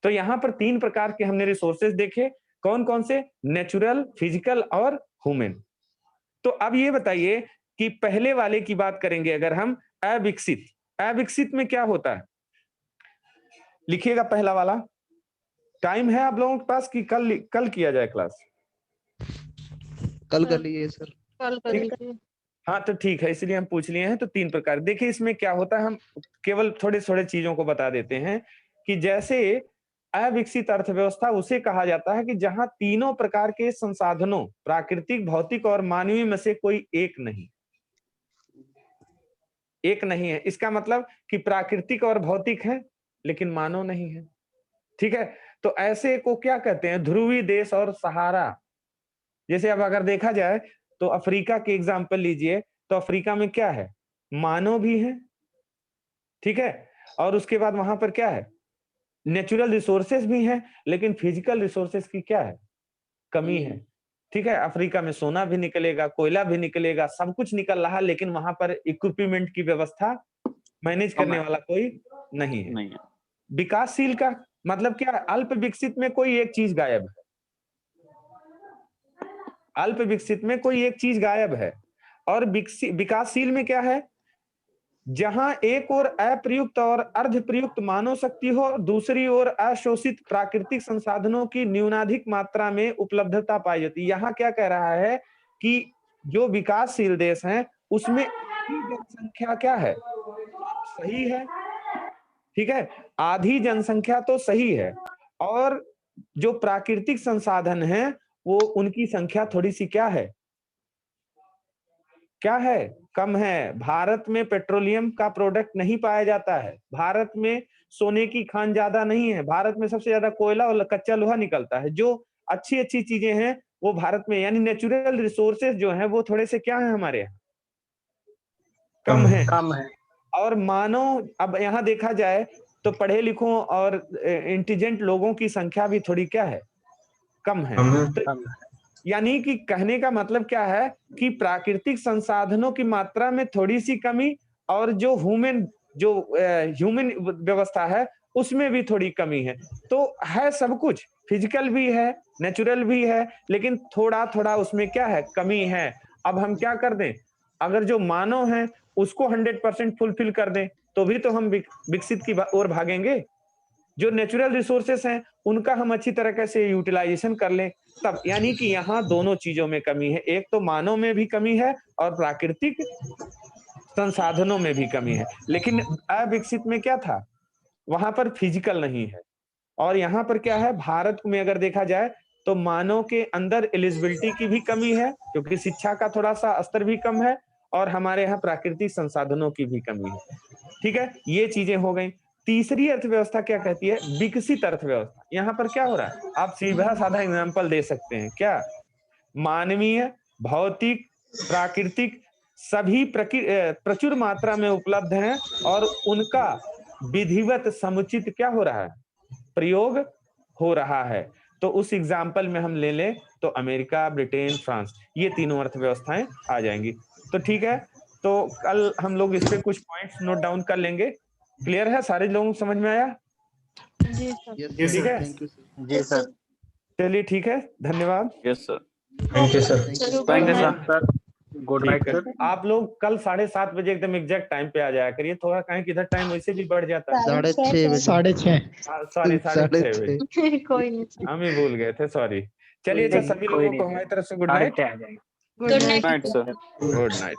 तो यहाँ पर 3 प्रकार के हमने रिसोर्सेज देखे। कौन कौन से? नेचुरल, फिजिकल और ह्यूमन। तो अब ये बताइए कि पहले वाले की बात करेंगे अगर हम, अविकसित में क्या होता है? लिखिएगा पहला वाला। टाइम है आप लोगों के पास कि कल किया जाए क्लास? कल कर लीजिए सर। कल कर लीजिए। हाँ तो ठीक है, इसलिए हम पूछ लिए हैं। तो 3 प्रकार देखिए इसमें क्या होता है, हम केवल थोड़े थोड़े चीजों को बता देते हैं कि जैसे अविकसित अर्थव्यवस्था उसे कहा जाता है कि जहां तीनों प्रकार के संसाधनों, प्राकृतिक, भौतिक और मानवीय में से कोई एक नहीं है। इसका मतलब कि प्राकृतिक और भौतिक है लेकिन मानव नहीं है। ठीक है, तो ऐसे को क्या कहते हैं? ध्रुवीय देश और सहारा। जैसे अब अगर देखा जाए तो अफ्रीका के एग्जाम्पल लीजिए, तो अफ्रीका में क्या है? मानव भी है, ठीक है, और उसके बाद वहां पर क्या है? नेचुरल रिसोर्सेज भी हैं, लेकिन फिजिकल रिसोर्सेज की क्या है? कमी है। ठीक है, अफ्रीका में सोना भी निकलेगा, कोयला भी निकलेगा, सब कुछ निकल रहा है, लेकिन वहां पर इक्विपमेंट की व्यवस्था मैनेज करने वाला कोई नहीं है। विकासशील का मतलब क्या? अल्प विकसित में कोई एक चीज गायब है। अल्प विकसित में कोई एक चीज गायब है। और विकासशील में क्या है? जहां एक ओर अप्रयुक्त और अर्ध प्रयुक्त मानव शक्ति हो, दूसरी ओर अशोषित प्राकृतिक संसाधनों की न्यूनाधिक मात्रा में उपलब्धता पाई जाती है। यहाँ क्या कह रहा है कि जो विकासशील देश हैं उसमें जनसंख्या क्या है? सही है। ठीक है, आधी जनसंख्या तो सही है, और जो प्राकृतिक संसाधन है वो उनकी संख्या थोड़ी सी क्या है? कम है। भारत में पेट्रोलियम का प्रोडक्ट नहीं पाया जाता है। भारत में सोने की खान ज्यादा नहीं है। भारत में सबसे ज्यादा कोयला और कच्चा लोहा निकलता है। जो अच्छी अच्छी चीजें हैं वो भारत में, यानी नेचुरल रिसोर्सेज जो हैं वो थोड़े से क्या है हमारे यहाँ? कम है। और मानव, अब यहाँ देखा जाए तो पढ़े लिखों और इंटेलिजेंट लोगों की संख्या भी थोड़ी क्या है? कम है। तो यानी कि कहने का मतलब क्या है कि प्राकृतिक संसाधनों की मात्रा में थोड़ी सी कमी, और जो ह्यूमन व्यवस्था है उसमें भी थोड़ी कमी है। तो है सब कुछ, फिजिकल भी है, नेचुरल भी है, लेकिन थोड़ा थोड़ा उसमें क्या है? कमी है। अब हम क्या कर दें? अगर जो मानव है उसको 100% फुलफिल कर दें तो भी तो हम विकसित की ओर भागेंगे। जो नेचुरल रिसोर्सेस हैं उनका हम अच्छी तरह से यूटिलाइजेशन कर लें तब। यानी कि यहाँ दोनों चीजों में कमी है। एक तो मानव में भी कमी है और प्राकृतिक संसाधनों में भी कमी है। लेकिन अविकसित में क्या था? वहां पर फिजिकल नहीं है। और यहाँ पर क्या है? भारत में अगर देखा जाए तो मानव के अंदर एलिजिबिलिटी की भी कमी है, क्योंकि शिक्षा का थोड़ा सा स्तर भी कम है, और हमारे यहाँ प्राकृतिक संसाधनों की भी कमी है। ठीक है, ये चीजें हो गई। तीसरी अर्थव्यवस्था क्या कहती है? विकसित अर्थव्यवस्था। यहाँ पर क्या हो रहा है, आप सीधा साधा एग्जाम्पल दे सकते हैं क्या? मानवीय, भौतिक, प्राकृतिक सभी प्रचुर मात्रा में उपलब्ध हैं, और उनका विधिवत समुचित क्या हो रहा है? प्रयोग हो रहा है। तो उस एग्जाम्पल में हम ले लें तो अमेरिका, ब्रिटेन, फ्रांस, ये तीनों अर्थव्यवस्थाएं आ जाएंगी। तो ठीक है, तो कल हम लोग इस पे कुछ पॉइंट्स नोट डाउन कर लेंगे। क्लियर है? सारे लोगों को समझ में आया? जी सर। ठीक है, जी सर। चलिए ठीक है, धन्यवाद। Yes sir, thank you sir. Thank you sir. Good night sir. आप लोग कल 7:30 बजे एकदम एग्जैक्ट टाइम पे आ जाया करिए, थोड़ा कहें कि इधर टाइम वैसे भी बढ़ जाता है। 6:30 बजे। 6:30 सॉरी, 6:30 बजे कोई नहीं। हम ही भूल गए थे, सॉरी। चलिए अच्छा, सभी लोगों को हमारी तरफ से good night. Good night sir. Good night.